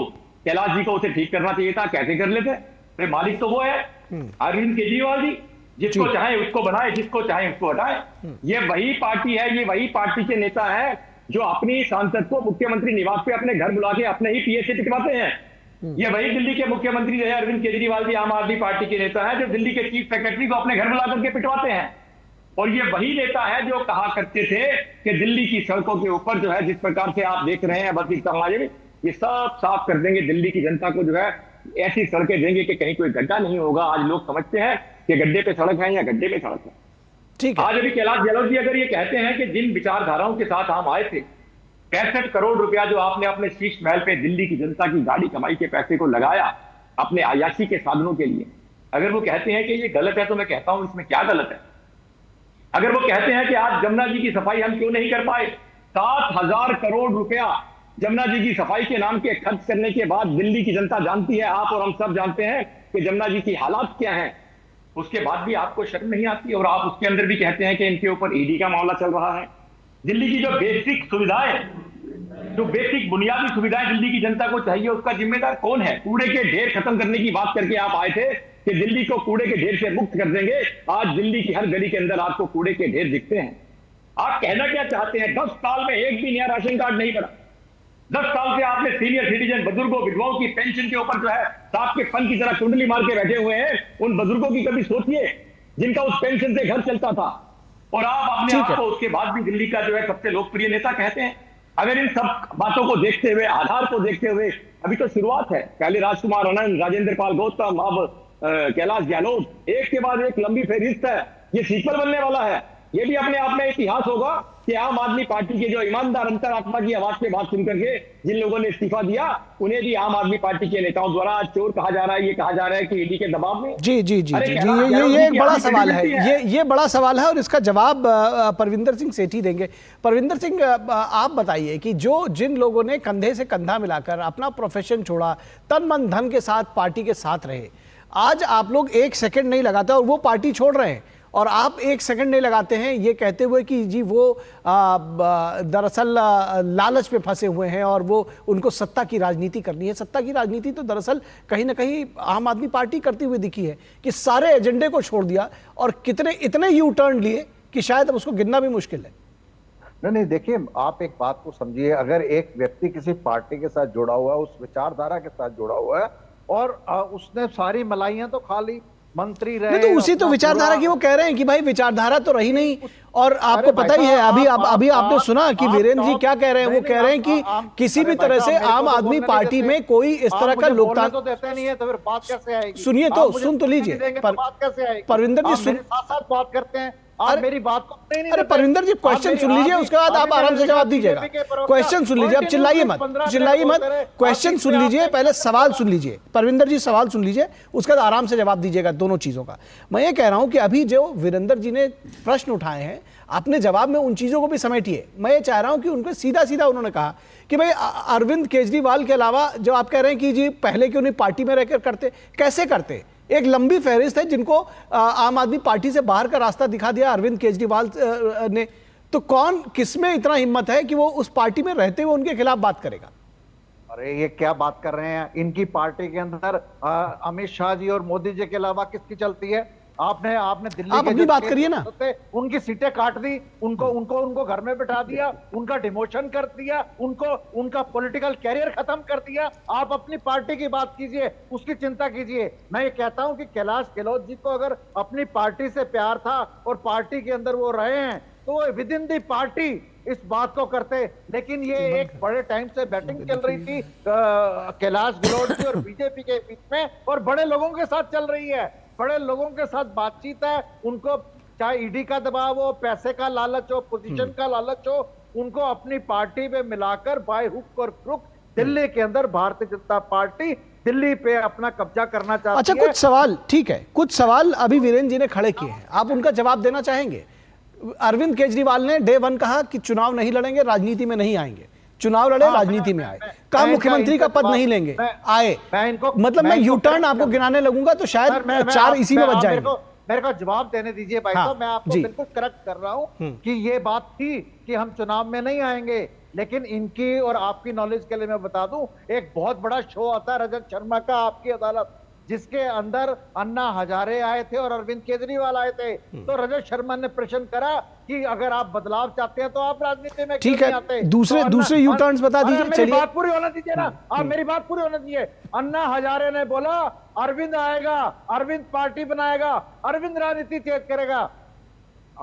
कैलाश जी को उसे ठीक करना चाहिए था, कैसे कर लेते? अरे मालिक तो वो है अरविंद केजरीवाल जी, जिसको चाहे उसको बनाए, जिसको चाहे उसको हटाए। ये वही पार्टी है, ये वही पार्टी के नेता है जो अपनी सांसद को मुख्यमंत्री निवास पे अपने घर बुला के अपने ही पीए से पिटवाते हैं। ये वही दिल्ली के मुख्यमंत्री जो है अरविंद केजरीवाल जी आम आदमी पार्टी के नेता है जो दिल्ली के चीफ सेक्रेटरी को अपने घर बुला करके पिटवाते हैं। और ये वही नेता है जो कहा करते थे कि दिल्ली की सड़कों के ऊपर जो है जिस प्रकार से आप देख रहे हैं बस समाज में, ये सब साफ कर देंगे, दिल्ली की जनता को जो है ऐसी सड़कें देंगे कि कहीं कोई गड्ढा नहीं होगा। आज लोग समझते हैं कि गड्ढे पे सड़क है या गड्ढे पे सड़क है। ठीक है। आज अभी कैलाश गहलोत जी अगर ये कहते हैं कि जिन विचारधाराओं के साथ हम आए थे, 65 करोड़ रुपया जो आपने अपने शीश महल पे दिल्ली की जनता की गाड़ी कमाई के पैसे को लगाया अपने अयाशी के साधनों के लिए, अगर वो कहते हैं कि ये गलत है तो मैं कहता हूं इसमें क्या गलत है। अगर वो कहते हैं कि आज जमुना जी की सफाई हम क्यों नहीं कर पाए, 7,000 करोड़ रुपया जमुना जी की सफाई के नाम के खर्च करने के बाद दिल्ली की जनता जानती है, आप और हम सब जानते हैं कि जमुना जी की हालात क्या है, उसके बाद भी आपको शर्म नहीं आती और आप उसके अंदर भी कहते हैं कि इनके ऊपर ईडी का मामला चल रहा है। दिल्ली की जो बेसिक सुविधाएं, जो बेसिक बुनियादी सुविधाएं दिल्ली की जनता को चाहिए, उसका जिम्मेदार कौन है? कूड़े के ढेर खत्म करने की बात करके आप आए थे कि दिल्ली को कूड़े के ढेर से मुक्त कर देंगे। आज दिल्ली की हर गली के अंदर आपको कूड़े के ढेर दिखते हैं। आप कहना क्या चाहते हैं? 10 साल में एक भी नया राशन कार्ड नहीं बना। 10 साल से आपने सीनियर सिटीजन बुजुर्गों विधवाओं की पेंशन के ऊपर जो है सांप के फन की तरह कुंडली मार के बैठे हुए हैं। उन बुजुर्गों की कभी सोचिए जिनका उस पेंशन से घर चलता था, और आप अपने आप को उसके बाद भी दिल्ली का जो है सबसे लोकप्रिय नेता कहते हैं। अगर इन सब बातों को देखते हुए, आधार को देखते हुए, अभी तो शुरुआत है, पहले राजकुमार आनंद, राजेंद्र पाल गौतम, अब कैलाश गहलोत, एक के बाद एक लंबी फहरिस्त है। ये सीक्वल बनने वाला है। ये भी अपने आप में इतिहास होगा कि आम आदमी पार्टी के जो ईमानदार अंतरात्मा की आवाज पे बात सुन करके जिन लोगों ने इस्तीफा दिया, उन्हें भी आम आदमी पार्टी के नेताओं द्वारा आज चोर कहा जा रहा है। ये कहा जा रहा है कि ईडी के दबाव में। जी जी जी जी ये एक बड़ा सवाल है, ये बड़ा सवाल है और इसका जवाब परविंदर सिंह सेठी देंगे। परविंदर सिंह, आप बताइए कि जो जिन लोगों ने कंधे से कंधा मिलाकर अपना प्रोफेशन छोड़ा, तन मन धन के साथ पार्टी के साथ रहे, आज आप लोग 1 सेकंड नहीं लगाते और वो पार्टी छोड़ रहे हैं, और आप 1 सेकंड नहीं लगाते हैं ये कहते हुए कि जी वो दरअसल लालच पे फंसे हुए हैं और वो उनको सत्ता की राजनीति करनी है। सत्ता की राजनीति तो दरअसल कहीं ना कहीं आम आदमी पार्टी करती हुई दिखी है कि सारे एजेंडे को छोड़ दिया और कितने इतने यू टर्न लिए कि शायद अब उसको गिनना भी मुश्किल है। नहीं, देखिए आप एक बात को समझिए, अगर एक व्यक्ति किसी पार्टी के साथ जुड़ा हुआ है, उस विचारधारा के साथ जुड़ा हुआ है और उसने सारी मलाइयां तो खा ली, मंत्री रहे, तो उसी तो विचारधारा की वो कह रहे हैं कि भाई विचारधारा तो रही नहीं। और आपको पता ही है, अभी आपने सुना कि वीरेंद्र जी क्या कह रहे हैं। वो कह रहे हैं कि किसी भी तरह से आम आदमी पार्टी में कोई इस तरह का लोकतंत्र देते नहीं है, तो फिर बात कैसे आएगी? सुनिए तो, सुन तो लीजिए परविंदर जी, सुन साथ बात करते हैं, आप मेरी बात को नहीं। अरे परविंदर जी, क्वेश्चन सुन लीजिए, उसके बाद आप आराम से जवाब दीजिएगा। क्वेश्चन सुन लीजिए, अब चिल्लाइए मत, क्वेश्चन सुन लीजिए, पहले सवाल सुन लीजिए। परविंदर जी सवाल सुन लीजिए, उसके बाद आराम से जवाब दीजिएगा दोनों चीजों का। मैं ये कह रहा हूं कि अभी जो वीरेंद्र जी ने प्रश्न उठाए हैं, अपने जवाब में उन चीजों को भी समेटिए। मैं ये चाह रहा हूं कि उनको सीधा सीधा उन्होंने कहा कि भाई अरविंद केजरीवाल के अलावा जो आप कह रहे हैं कि जी पहले क्यों नहीं पार्टी में रहकर करते, कैसे करते? एक लंबी फहरिस्त है जिनको आम आदमी पार्टी से बाहर का रास्ता दिखा दिया अरविंद केजरीवाल ने। तो कौन, किसमें इतना हिम्मत है कि वो उस पार्टी में रहते हुए उनके खिलाफ बात करेगा? अरे ये क्या बात कर रहे हैं? इनकी पार्टी के अंदर अमित शाह जी और मोदी जी के अलावा किसकी चलती है? आपने दिल्ली आप अपनी बात करिए ना। उनकी सीटें काट दी, उनको घर में बिठा दिया, उनका डिमोशन कर दिया, उनका पॉलिटिकल कैरियर खत्म कर दिया। आप अपनी पार्टी की बात कीजिए, उसकी चिंता कीजिए। मैं ये कहता हूं कि कैलाश गहलोत जी को अगर अपनी पार्टी से प्यार था और पार्टी के अंदर वो रहे हैं, तो वो विद इन दी पार्टी इस बात को करते। लेकिन ये एक बड़े टाइम से बैटिंग चल रही थी कैलाश गहलोत जी और बीजेपी के बीच में, और बड़े लोगों के साथ चल रही है, बड़े लोगों के साथ बातचीत है। उनको चाहे ईडी का दबाव हो, पैसे का लालच हो, पोजीशन का लालच हो, उनको अपनी पार्टी में मिलाकर बाय हुक और क्रुक दिल्ली के अंदर भारतीय जनता पार्टी दिल्ली पे अपना कब्जा करना चाहती है। अच्छा, कुछ सवाल, ठीक है, कुछ सवाल अभी वीरेंद्र जी ने खड़े किए हैं, आप उनका जवाब देना चाहेंगे? अरविंद केजरीवाल ने डे 1 कहा कि चुनाव नहीं लड़ेंगे, राजनीति में नहीं आएंगे। चुनाव लड़े, राजनीति में आए। कहा मुख्यमंत्री का पद नहीं लेंगे, आए। मतलब मैं यू टर्न आपको गिनाने लगूंगा तो शायद 4 इसी में बच जाएंगे। मेरे को जवाब देने दीजिए भाई साहब। मैं आपको बिल्कुल करेक्ट कर रहा हूं कि ये बात थी कि हम चुनाव में नहीं आएंगे, लेकिन इनकी और आपकी नॉलेज के लिए मैं बता दूं, एक बहुत बड़ा शो आता है रजत शर्मा का, आपकी अदालत, जिसके अंदर अन्ना हजारे आए थे और अरविंद केजरीवाल आए थे। तो रजत शर्मा ने प्रश्न करा कि अगर आप बदलाव चाहते हैं तो आप राजनीति में क्यों नहीं आते? दूसरे यू टर्न्स बता दीजिए। मेरी बात पूरी होने दीजिए ना, आप मेरी बात पूरी होने दीजिए। अन्ना हजारे ने बोला अरविंद आएगा, अरविंद पार्टी बनाएगा, अरविंद राजनीति तेज करेगा।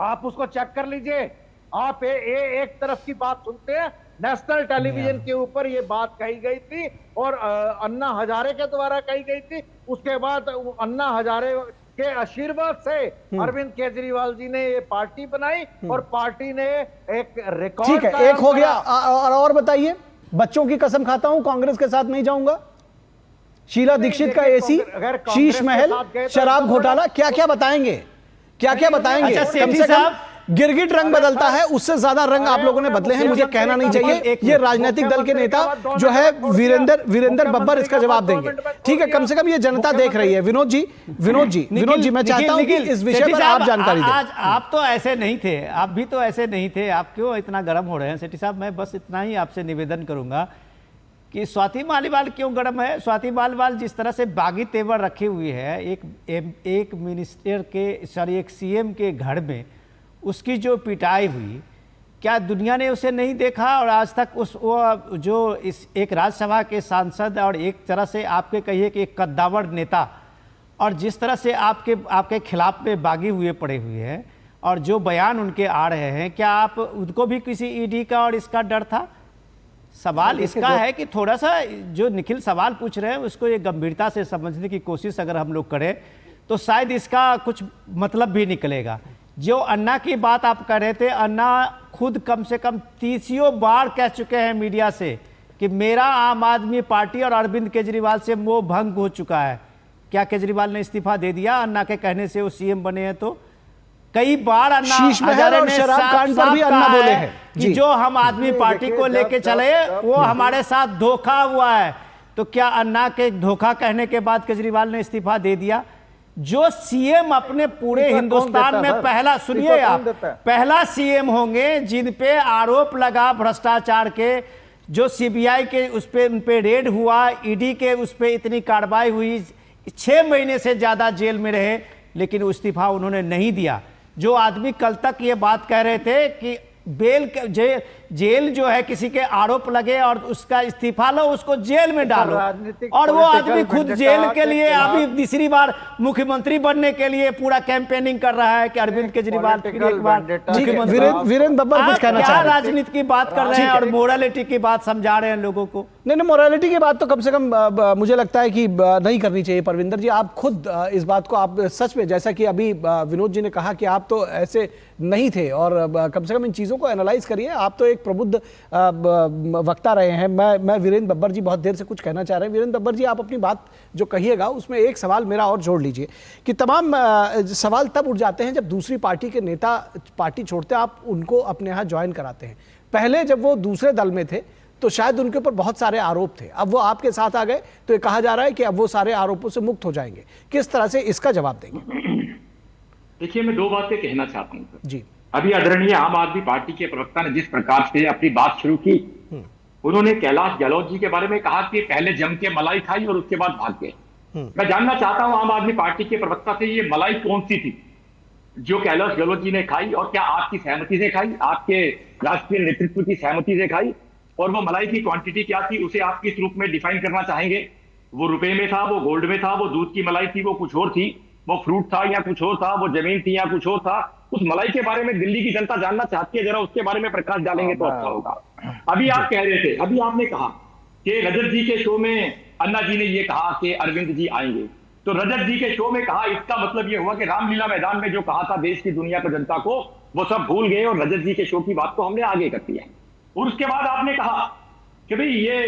आप उसको चेक कर लीजिए। आप एक तरफ की बात सुनते हैं, नेशनल टेलीविजन के ऊपर ये बात कही गई थी और अन्ना हजारे के द्वारा कही गई थी। उसके बाद अन्ना हजारे के आशीर्वाद से अरविंद केजरीवाल जी ने ये पार्टी बनाई और पार्टी ने एक रिकॉर्ड। ठीक है, एक हो गया। और बताइए, बच्चों की कसम खाता हूं कांग्रेस के साथ नहीं जाऊंगा। शीला दीक्षित का एसी, शीश महल, शराब घोटाला, क्या क्या बताएंगे? क्या क्या बताएंगे? कम से कम गिरगिट रंग बदलता है, उससे ज्यादा रंग आप लोगों ने बदले हैं, मुझे कहना नहीं चाहिए। ये राजनीतिक दल के नेता जो है वीरेंद्र बब्बर इसका जवाब देंगे। ठीक है, कम से कम ये जनता देख रही है। विनोद जी, मैं चाहता हूं कि इस विषय पर आप जानकारी दें। आज आप तो ऐसे नहीं थे, आप भी तो ऐसे नहीं थे, आप क्यों इतना गर्म हो रहे हैं? सेठी साहब, मैं बस इतना ही आपसे निवेदन करूंगा कि स्वाति मालीवाल क्यों गर्म है? स्वाति मालीवाल जिस तरह से बागी तेवर रखी हुई है एक मिनिस्टर के, एक सीएम के घर में, उसकी जो पिटाई हुई, क्या दुनिया ने उसे नहीं देखा? और आज तक वो जो इस एक राज्यसभा के सांसद और एक तरह से आपके कहिए कि एक कद्दावर नेता, और जिस तरह से आपके खिलाफ में बागी हुए पड़े हुए हैं और जो बयान उनके आ रहे हैं, क्या आप उनको भी किसी ईडी का और इसका डर था? सवाल इसका है कि थोड़ा सा जो निखिल सवाल पूछ रहे हैं उसको ये गंभीरता से समझने की कोशिश अगर हम लोग करें तो शायद इसका कुछ मतलब भी निकलेगा। जो अन्ना की बात आप कर रहे थे, अन्ना खुद कम से कम 30 बार कह चुके हैं मीडिया से कि मेरा आम आदमी पार्टी और अरविंद केजरीवाल से मोह भंग हो चुका है। क्या केजरीवाल ने इस्तीफा दे दिया अन्ना के कहने से वो सीएम बने हैं? तो कई बार अन्ना हजारे ने साफ कहा है कि जो हम आदमी पार्टी को लेके चले वो हमारे साथ धोखा हुआ है। तो क्या अन्ना के धोखा कहने के बाद केजरीवाल ने इस्तीफा दे दिया? जो सीएम अपने पूरे हिंदुस्तान में पहला, सुनिए आप, पहला सीएम होंगे जिन पे आरोप लगा भ्रष्टाचार के, जो सीबीआई के उस पे उन पे रेड हुआ, ईडी के उस पे इतनी कार्रवाई हुई, 6 महीने से ज्यादा जेल में रहे, लेकिन इस्तीफा उन्होंने नहीं दिया। जो आदमी कल तक ये बात कह रहे थे कि जेल जो है किसी के आरोप लगे और उसका इस्तीफा लो, उसको जेल में डालो, और वो आदमी खुद जेल के लिए अभी तीसरी बार मुख्यमंत्री बनने के लिए पूरा कैंपेनिंग कर रहा है कि अरविंद केजरीवाल फिर एक बार मुख्यमंत्री। वीरेंद्र बब्बर कुछ कहना चाह रहे हैं? क्या राजनीति की बात कर रहे हैं और मोरालिटी की बात समझा रहे हैं लोगों को? नहीं, मोरालिटी की बात तो कम से कम मुझे लगता है कि नहीं करनी चाहिए। परविंदर जी, आप खुद इस बात को, आप सच में, जैसा कि अभी विनोद जी ने कहा कि आप तो ऐसे नहीं थे, और कम से कम इन चीजों को एनालाइज करिए। आप तो एक प्रबुद्ध वक्ता रहे हैं। मैं वीरेंद्र बब्बर जी बहुत देर से कुछ कहना चाह रहे हैं। वीरेंद्र बब्बर जी, आप अपनी बात जो कहिएगा उसमें एक सवाल मेरा और जोड़ लीजिए कि तमाम सवाल तब उठ जाते हैं जब दूसरी पार्टी के नेता पार्टी छोड़ते हैं, आप उनको अपने यहाँ ज्वाइन कराते हैं। पहले जब वो दूसरे दल में थे तो शायद उनके ऊपर बहुत सारे आरोप थे, अब वो आपके साथ आ गए तो ये कहा जा रहा है कि अब वो सारे आरोपों से मुक्त हो जाएंगे। किस तरह से इसका जवाब देंगे? देखिए, मैं 2 बातें कहना चाहता हूँ जी। अभी आदरणीय आम आदमी पार्टी के प्रवक्ता ने जिस प्रकार से अपनी बात शुरू की, उन्होंने कैलाश गहलोत जी के बारे में कहा कि पहले जम के मलाई खाई और उसके बाद भाग गए। मैं जानना चाहता हूं आम आदमी पार्टी के प्रवक्ता से, ये मलाई कौन सी थी जो कैलाश गहलोत जी ने खाई, और क्या आपकी सहमति से खाई, आपके राष्ट्रीय नेतृत्व की सहमति से खाई, और वो मलाई की क्वांटिटी क्या थी, उसे आप किस रूप में डिफाइन करना चाहेंगे? वो रुपए में था, वो गोल्ड में था, वो दूध की मलाई थी, वो कुछ और थी, वो फ्रूट था या कुछ और था, वो जमीन थी या कुछ और था? उस मलाई के बारे में दिल्ली की जनता जानना चाहती है, जरा उसके बारे में प्रकाश डालेंगे तो अच्छा होगा। अभी आप कह रहे थे, अभी आपने कहा कि रजत जी के शो में अन्ना जी ने ये कहा कि अरविंद जी आएंगे, तो रजत जी के शो में कहा, इसका मतलब ये हुआ कि रामलीला मैदान में जो कहा था देश की दुनिया को, जनता को, वो सब भूल गए और रजत जी के शो की बात को हमने आगे कर दिया। और उसके बाद आपने कहा कि भाई ये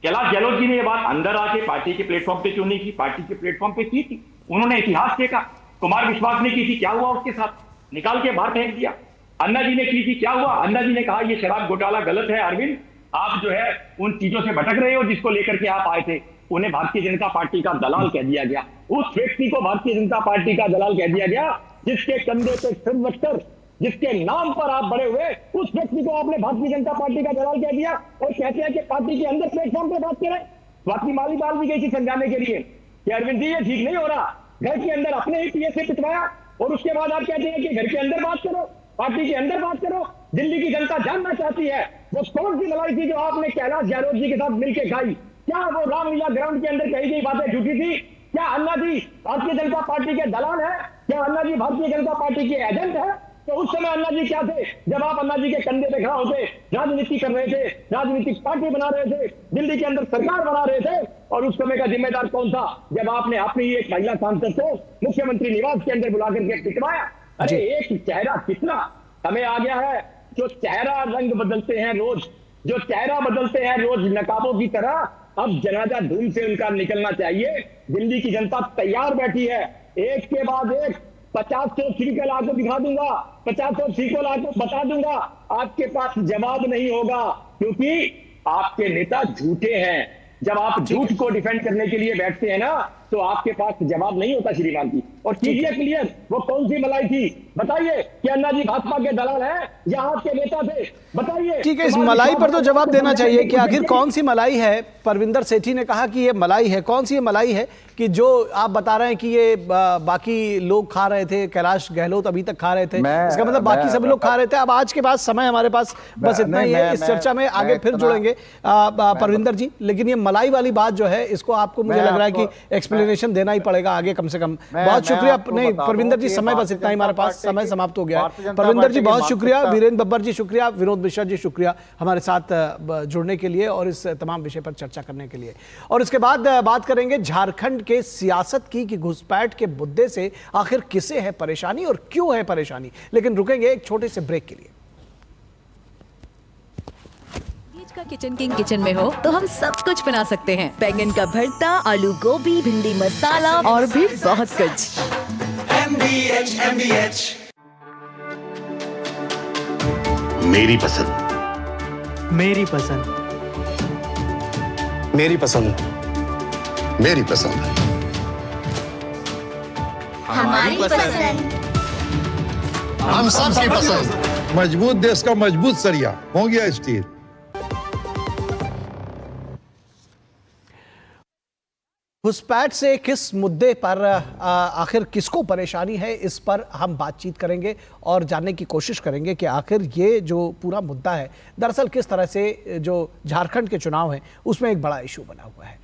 कैलाश गहलोत जी ने ये बात अंदर आके पार्टी के प्लेटफॉर्म पे क्यों नहीं की, पार्टी के प्लेटफॉर्म पे की थी, उन्होंने इतिहास देखा, कुमार विश्वास ने की थी, क्या हुआ उसके साथ, निकाल के बाहर फेंक दिया। अन्ना जी ने की थी, क्या हुआ, अन्ना जी ने कहा ये शराब घोटाला गलत है अरविंद, आप जो है उन चीजों से भटक रहे हो जिसको लेकर के आप आए थे। उन्हें भारतीय जनता पार्टी का दलाल कह दिया गया, उस व्यक्ति को भारतीय जनता पार्टी का दलाल कह दिया गया जिसके कंधे पे सिर रखकर, जिसके नाम पर आप बड़े हुए, उस व्यक्ति को आपने भारतीय जनता पार्टी का दलाल कह दिया और कहते हैं कि पार्टी के अंदर प्लेटफॉर्म पे बात करें। स्वाति मालीवाल भी गई थी समझाने के लिए कि अरविंद जी ये ठीक नहीं हो रहा, घर के अंदर अपने ही पीए से पिटवाया और उसके बाद आप कहते हैं कि घर के अंदर बात करो, पार्टी के अंदर बात करो। दिल्ली की जनता जानना चाहती है वो कौन सी मलाई थी जो आपने कैलाश गहलोत जी के साथ मिलकर खाई। क्या वो रामलीला ग्राउंड के अंदर कही गई बातें झूठी थी? क्या अन्ना जी भारतीय जनता पार्टी के दलाल है? क्या अन्ना जी भारतीय जनता पार्टी के एजेंट है? तो उस समय अन्ना जी क्या थे जब आप अन्ना जी के कंधे पे खड़ा होते राजनीति कर रहे थे, राजनीतिक पार्टी बना रहे थे, दिल्ली के अंदर सरकार बना रहे थे? और उस समय का जिम्मेदार कौन था जब आपने अपनी एक महिला सांसद को मुख्यमंत्री निवास के अंदर बुला करके पिटवाया? अरे एक चेहरा कितना समय आ गया है, जो चेहरा रंग बदलते हैं रोज, जो चेहरा बदलते हैं रोज नकाबों की तरह, अब जनाजा धूम से उनका निकलना चाहिए। दिल्ली की जनता तैयार बैठी है, एक के बाद एक 50 सीकल आपको दिखा दूंगा, 50 सीकल आपको बता दूंगा, आपके पास जवाब नहीं होगा क्योंकि आपके नेता झूठे हैं। जब आप झूठ को डिफेंड करने के लिए बैठते हैं ना तो आपके पास जवाब नहीं होता श्रीमान जी। और कीजिए क्लियर वो कौन सी मलाई थी, बताइए कि अन्ना जी भाजपा के दलाल हैं या आपके नेता थे, बताइए। ठीक है, इस मलाई पर तो जवाब देना चाहिए कि आखिर कौन सी मलाई है। परविंदर सेठी ने कहा कि ये मलाई है, कौन सी ये मलाई है कि जो आप बता रहे हैं कि ये बाकी लोग खा रहे थे, कैलाश गहलोत अभी तक खा रहे थे, इसका मतलब बाकी सभी लोग खा रहे थे। अब आज के बाद समय हमारे पास बस इतना ही है, इस चर्चा में आगे फिर जुड़ेंगे परविंदर जी, लेकिन ये मलाई वाली बात जो है इसको आपको मुझे लग रहा है कि एक्सप्लेनेशन देना ही पड़ेगा आगे कम से कम। बहुत शुक्रिया। नहीं परविंदर जी, समय बस इतना ही, हमारे पास समय समाप्त हो गया है। परविंदर जी बहुत शुक्रिया, वीरेंद्र बब्बर जी शुक्रिया, विनोद मिश्रा जी शुक्रिया हमारे साथ जुड़ने के लिए और इस तमाम विषय पर चर्चा करने के लिए। और इसके बाद बात करेंगे झारखंड के सियासत की कि घुसपैठ के मुद्दे से आखिर किसे है परेशानी और क्यों है परेशानी। लेकिन रुकेंगे एक छोटे से ब्रेक के लिए। का किचन किंग किचन में हो तो हम सब कुछ बना सकते हैं, बैंगन का भरता, आलू गोभी, भिंडी मसाला और भी बहुत कुछ। MBH मेरी पसंद, मेरी पसंद, मेरी पसंद, मेरी पसंद, हमारी पसंद, हम सबकी पसंद। मजबूत देश का मजबूत सरिया हो गया स्टील। घुसपैठ से किस मुद्दे पर आखिर किसको परेशानी है, इस पर हम बातचीत करेंगे और जानने की कोशिश करेंगे कि आखिर ये जो पूरा मुद्दा है दरअसल किस तरह से जो झारखंड के चुनाव हैं उसमें एक बड़ा इशू बना हुआ है।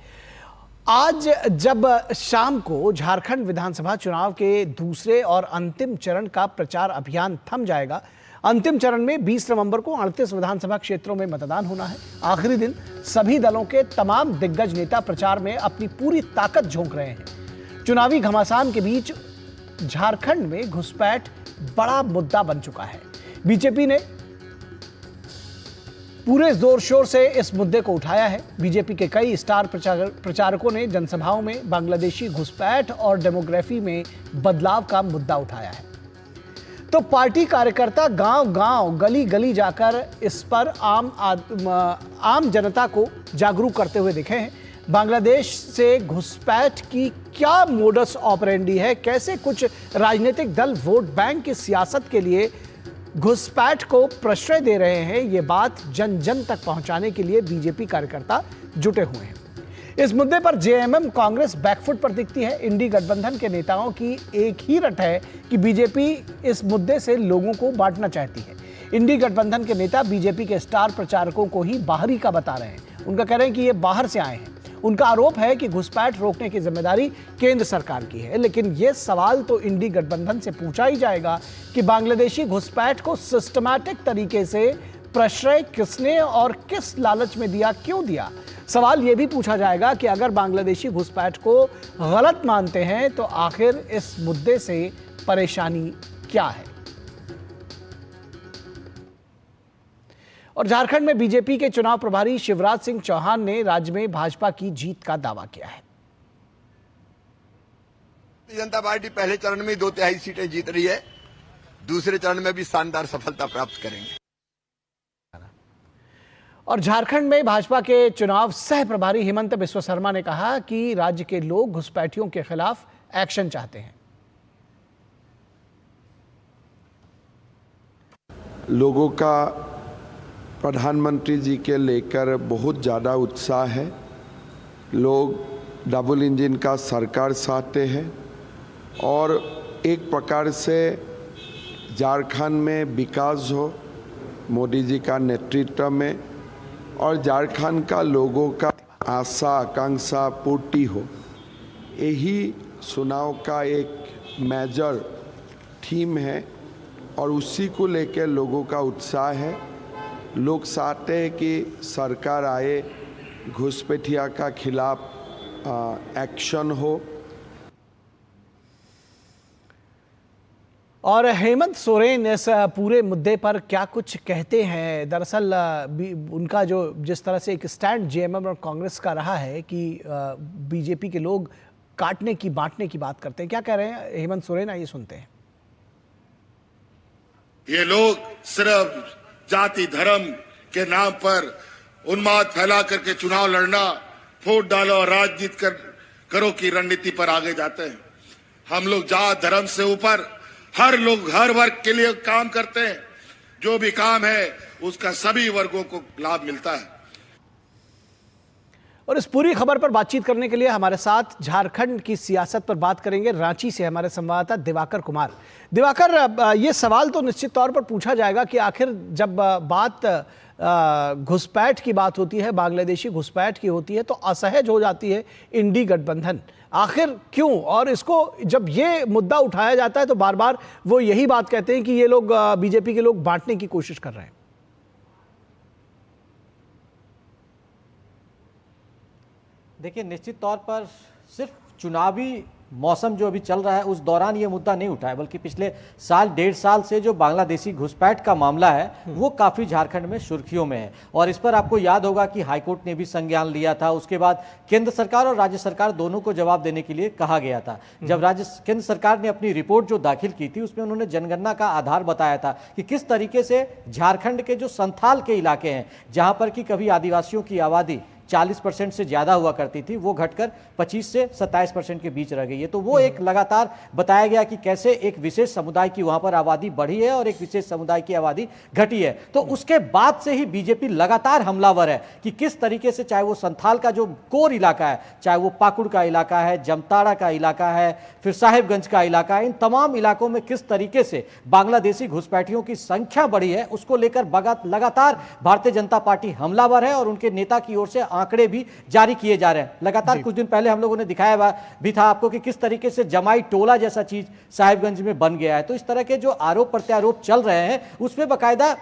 आज जब शाम को झारखंड विधानसभा चुनाव के दूसरे और अंतिम चरण का प्रचार अभियान थम जाएगा। अंतिम चरण में 20 नवंबर को 38 विधानसभा क्षेत्रों में मतदान होना है। आखिरी दिन सभी दलों के तमाम दिग्गज नेता प्रचार में अपनी पूरी ताकत झोंक रहे हैं। चुनावी घमासान के बीच झारखंड में घुसपैठ बड़ा मुद्दा बन चुका है। बीजेपी ने पूरे जोर शोर से इस मुद्दे को उठाया है। बीजेपी के कई स्टार प्रचारकों ने जनसभाओं में बांग्लादेशी घुसपैठ और डेमोग्राफी में बदलाव का मुद्दा उठाया है। तो पार्टी कार्यकर्ता गांव-गांव, गली-गली जाकर इस पर आम जनता को जागरूक करते हुए दिखे हैं। बांग्लादेश से घुसपैठ की क्या मोडस ऑपरेंडी है, कैसे कुछ राजनीतिक दल वोट बैंक की सियासत के लिए घुसपैठ को प्रश्रय दे रहे हैं, ये बात जन जन तक पहुंचाने के लिए बीजेपी कार्यकर्ता जुटे हुए हैं। इस मुद्दे पर जेएमएम कांग्रेस बैकफुट पर दिखती है। इंडी गठबंधन के नेताओं की एक ही रट है कि बीजेपी इस मुद्दे से लोगों को बांटना चाहती है। इंडी गठबंधन के नेता बीजेपी के स्टार प्रचारकों को ही बाहरी का बता रहे हैं। उनका कह रहे हैं कि ये बाहर से आए हैं। उनका आरोप है कि घुसपैठ रोकने की जिम्मेदारी केंद्र सरकार की है। लेकिन ये सवाल तो इंडी गठबंधन से पूछा ही जाएगा कि बांग्लादेशी घुसपैठ को सिस्टमैटिक तरीके से प्रश्रय किसने और किस लालच में दिया, क्यों दिया। सवाल यह भी पूछा जाएगा कि अगर बांग्लादेशी घुसपैठ को गलत मानते हैं तो आखिर इस मुद्दे से परेशानी क्या है। और झारखंड में बीजेपी के चुनाव प्रभारी शिवराज सिंह चौहान ने राज्य में भाजपा की जीत का दावा किया है। जनता पार्टी पहले चरण में 2/3 सीटें जीत रही है, दूसरे चरण में भी शानदार सफलता प्राप्त करेंगे। और झारखंड में भाजपा के चुनाव सह प्रभारी हेमंत बिस्व शर्मा ने कहा कि राज्य के लोग घुसपैठियों के खिलाफ एक्शन चाहते हैं। लोगों का प्रधानमंत्री जी के लेकर बहुत ज़्यादा उत्साह है। लोग डबल इंजन का सरकार चाहते हैं और एक प्रकार से झारखंड में विकास हो मोदी जी का नेतृत्व में, और झारखंड का लोगों का आशा आकांक्षा पूर्ति हो। यही चुनाव का एक मेजर थीम है और उसी को लेकर लोगों का उत्साह है। लोग चाहते हैं कि सरकार आए, घुसपैठिया का खिलाफ एक्शन हो। और हेमंत सोरेन इस पूरे मुद्दे पर क्या कुछ कहते हैं? दरअसल उनका जो जिस तरह से एक स्टैंड जेएमएम और कांग्रेस का रहा है कि बीजेपी के लोग काटने की बांटने की बात करते हैं, क्या कह रहे हैं हेमंत सोरेन, आइए सुनते हैं। ये लोग सिर्फ जाति धर्म के नाम पर उन्माद फैला करके चुनाव लड़ना, वोट डालो और राजनीति करो की रणनीति पर आगे जाते हैं। हम लोग जात धर्म से ऊपर हर लोग हर वर्ग के लिए काम करते हैं। जो भी काम है उसका सभी वर्गों को लाभ मिलता है। और इस पूरी खबर पर बातचीत करने के लिए हमारे साथ झारखंड की सियासत पर बात करेंगे रांची से हमारे संवाददाता दिवाकर कुमार। दिवाकर, ये सवाल तो निश्चित तौर पर पूछा जाएगा कि आखिर जब बात घुसपैठ की बात होती है, बांग्लादेशी घुसपैठ की होती है, तो असहज हो जाती है इंडी गठबंधन। आखिर क्यों? और इसको जब ये मुद्दा उठाया जाता है तो बार बार वो यही बात कहते हैं कि ये लोग बीजेपी के लोग बांटने की कोशिश कर रहे हैं। देखिए, निश्चित तौर पर सिर्फ चुनावी मौसम जो अभी चल रहा है उस दौरान ये मुद्दा नहीं उठा है, बल्कि पिछले साल 1.5 साल से जो बांग्लादेशी घुसपैठ का मामला है वो काफ़ी झारखंड में सुर्खियों में है। और इस पर आपको याद होगा कि हाईकोर्ट ने भी संज्ञान लिया था। उसके बाद केंद्र सरकार और राज्य सरकार दोनों को जवाब देने के लिए कहा गया था। जब केंद्र सरकार ने अपनी रिपोर्ट जो दाखिल की थी उसमें उन्होंने जनगणना का आधार बताया था कि किस तरीके से झारखंड के जो संथाल के इलाके हैं, जहाँ पर कि कभी आदिवासियों की आबादी 40% से ज़्यादा हुआ करती थी, वो घटकर 25 से 27% के बीच रह गई है। तो वो एक लगातार बताया गया कि कैसे एक विशेष समुदाय की वहाँ पर आबादी बढ़ी है और एक विशेष समुदाय की आबादी घटी है। तो उसके बाद से ही बीजेपी लगातार हमलावर है कि किस तरीके से, चाहे वो संथाल का जो कोर इलाका है, चाहे वो पाकुड़ का इलाका है, जमताड़ा का इलाका है, फिर साहिबगंज का इलाका है, इन तमाम इलाकों में किस तरीके से बांग्लादेशी घुसपैठियों की संख्या बढ़ी है, उसको लेकर लगातार भारतीय जनता पार्टी हमलावर है और उनके नेता की ओर से आंकड़े भी जारी किए जा रहे हैं। लगातार कुछ दिन पहले हम लोगों ने दिखाया भी था आपको कि किस तरीके से जमाई टोला जैसा चीज साहिबगंज में बन गया है। तो इस तरह के जो आरोप प्रत्यारोप चल रहे हैं उसमें बाकायदा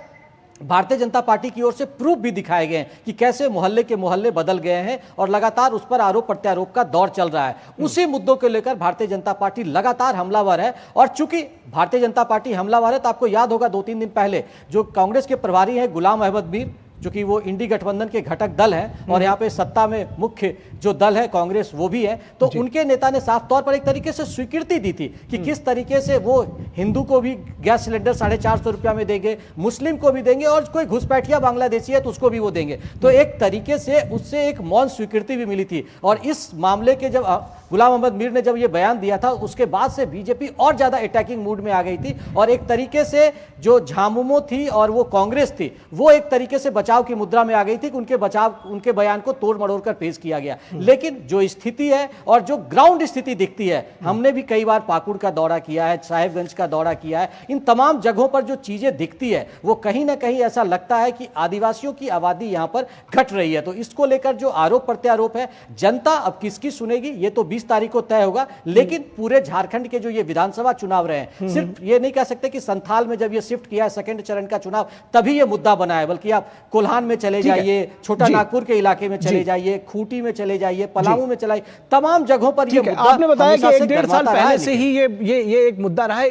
भारतीय जनता पार्टी की ओर से प्रूफ भी दिखाए गए हैं कि कैसे मोहल्ले के मोहल्ले बदल गए हैं और लगातार उस पर आरोप प्रत्यारोप का दौर चल रहा है। उसी मुद्दों को लेकर भारतीय जनता पार्टी लगातार हमलावर है। और चूंकि भारतीय जनता पार्टी हमलावर है तो आपको याद होगा 2-3 दिन पहले जो कांग्रेस के प्रभारी हैं गुलाम अहमद मीर, जो कि वो इंडी गठबंधन के घटक दल हैं और यहाँ पे सत्ता में मुख्य जो दल है कांग्रेस वो भी है, तो उनके नेता ने साफ तौर पर एक तरीके से स्वीकृति दी थी कि किस तरीके से वो हिंदू को भी गैस सिलेंडर 450 रुपया में देंगे, मुस्लिम को भी देंगे और कोई घुसपैठिया बांग्लादेशी है तो उसको भी वो देंगे। तो एक तरीके से उससे एक मौन स्वीकृति भी मिली थी। और इस मामले के जब गुलाम अहमद मीर ने जब ये बयान दिया था उसके बाद से बीजेपी और ज्यादा अटैकिंग मूड में आ गई थी और एक तरीके से जो झामुमो थी और वो कांग्रेस थी वो एक तरीके से बचाव की मुद्रा में आ गई थी कि उनके बयान को तोड़ मरोड़ कर पेश किया गया। लेकिन जो स्थिति है और जो ग्राउंड स्थिति दिखती है, हमने भी कई बार पाकुड़ का दौरा किया है, साहिबगंज का दौरा किया है, इन तमाम जगहों पर जो चीजें दिखती है वो कहीं ना कहीं ऐसा लगता है कि आदिवासियों की आबादी यहां पर घट रही है। तो इसको लेकर जो आरोप प्रत्यारोप है, जनता अब किसकी सुनेगी ये तो 20 20 तारीख को तय होगा। लेकिन पूरे झारखंड के जो ये विधानसभा चुनाव रहे हैं, सिर्फ ये नहीं कह सकते कि संथाल में जब ये शिफ्ट किया है सेकंड चरण का चुनाव तभी ये मुद्दा बना है, बल्कि आप कोल्हान में चले जाइए, छोटा नागपुर के इलाके में चले जाइए, खूंटी में चले जाइए, पलामू में चले, तमाम जगहों पर ये मुद्दा आपने बताया कि 1-1.5 साल पहले है से ही ये एक मुद्दा रहा है।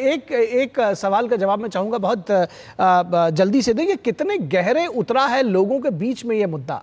एक सवाल का जवाब मैं चाहूंगा बहुत जल्दी से देखिए, कितने गहरे उतरा है लोगों के बीच में ये मुद्दा?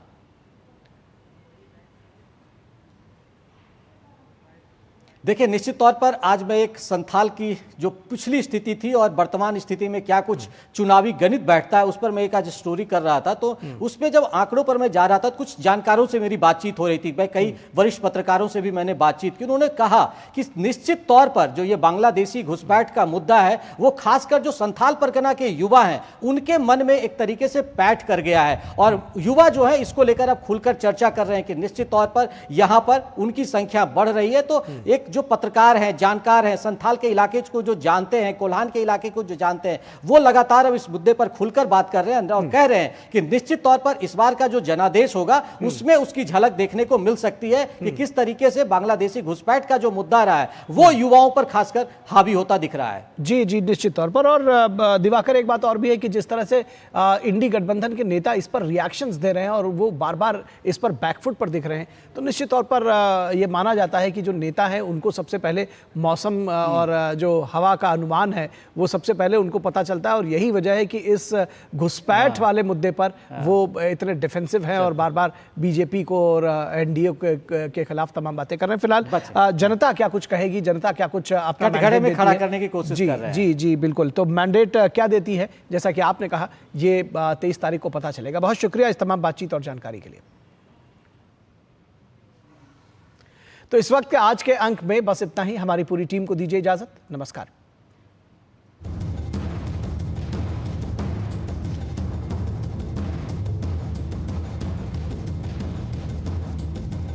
देखिए, निश्चित तौर पर आज मैं एक संथाल की जो पिछली स्थिति थी और वर्तमान स्थिति में क्या कुछ चुनावी गणित बैठता है उस पर मैं एक आज स्टोरी कर रहा था। तो उसमें जब आंकड़ों पर मैं जा रहा था, कुछ जानकारों से मेरी बातचीत हो रही थी, मैं कई वरिष्ठ पत्रकारों से भी मैंने बातचीत की। उन्होंने कहा कि निश्चित तौर पर जो ये बांग्लादेशी घुसपैठ का मुद्दा है वो खासकर जो संथाल परगना के युवा हैं उनके मन में एक तरीके से पैठ कर गया है, और युवा जो है इसको लेकर अब खुलकर चर्चा कर रहे हैं कि निश्चित तौर पर यहां पर उनकी संख्या बढ़ रही है। तो एक जो पत्रकार हैं, जानकार हैं, संथाल के इलाके को जो जानते हैं, कोल्हान के इलाके को जो जानते हैं, वो लगातार अब इस मुद्दे पर खुलकर बात कर रहे हैं और कह रहे हैं कि निश्चित तौर पर इस बार का जो जनादेश होगा उसमें उसकी झलक देखने को मिल सकती है कि किस तरीके से बांग्लादेशी घुसपैठ का जो मुद्दा रहा है वो युवाओं पर खासकर हावी होता दिख रहा है। जी, निश्चित तौर पर। और दिवाकर, एक बात और भी है कि जिस तरह से इंडी गठबंधन के नेता इस पर रिएक्शंस दे रहे हैं और वो बार बार इस पर बैकफुट पर दिख रहे हैं, तो निश्चित तौर पर यह माना जाता है कि जो नेता है उनको सबसे पहले मौसम और जो हवा का अनुमान है वो सबसे पहले उनको पता चलता है, और यही वजह है कि इस घुसपैठ वाले मुद्दे पर वो इतने डिफेंसिव हैं और बार बार बीजेपी को और एनडीए के खिलाफ तमाम बातें कर रहे हैं। फिलहाल जनता क्या कुछ कहेगी, जनता क्या कुछ अपना कटघरे में खड़ा करने की कोशिश कर रहे हैं। जी बिल्कुल। तो मैंडेट क्या देती है, जैसा कि आपने कहा, ये 23 तारीख को पता चलेगा। बहुत शुक्रिया इस तमाम बातचीत और जानकारी के लिए। तो इस वक्त के आज के अंक में बस इतना ही। हमारी पूरी टीम को दीजिए इजाजत। नमस्कार।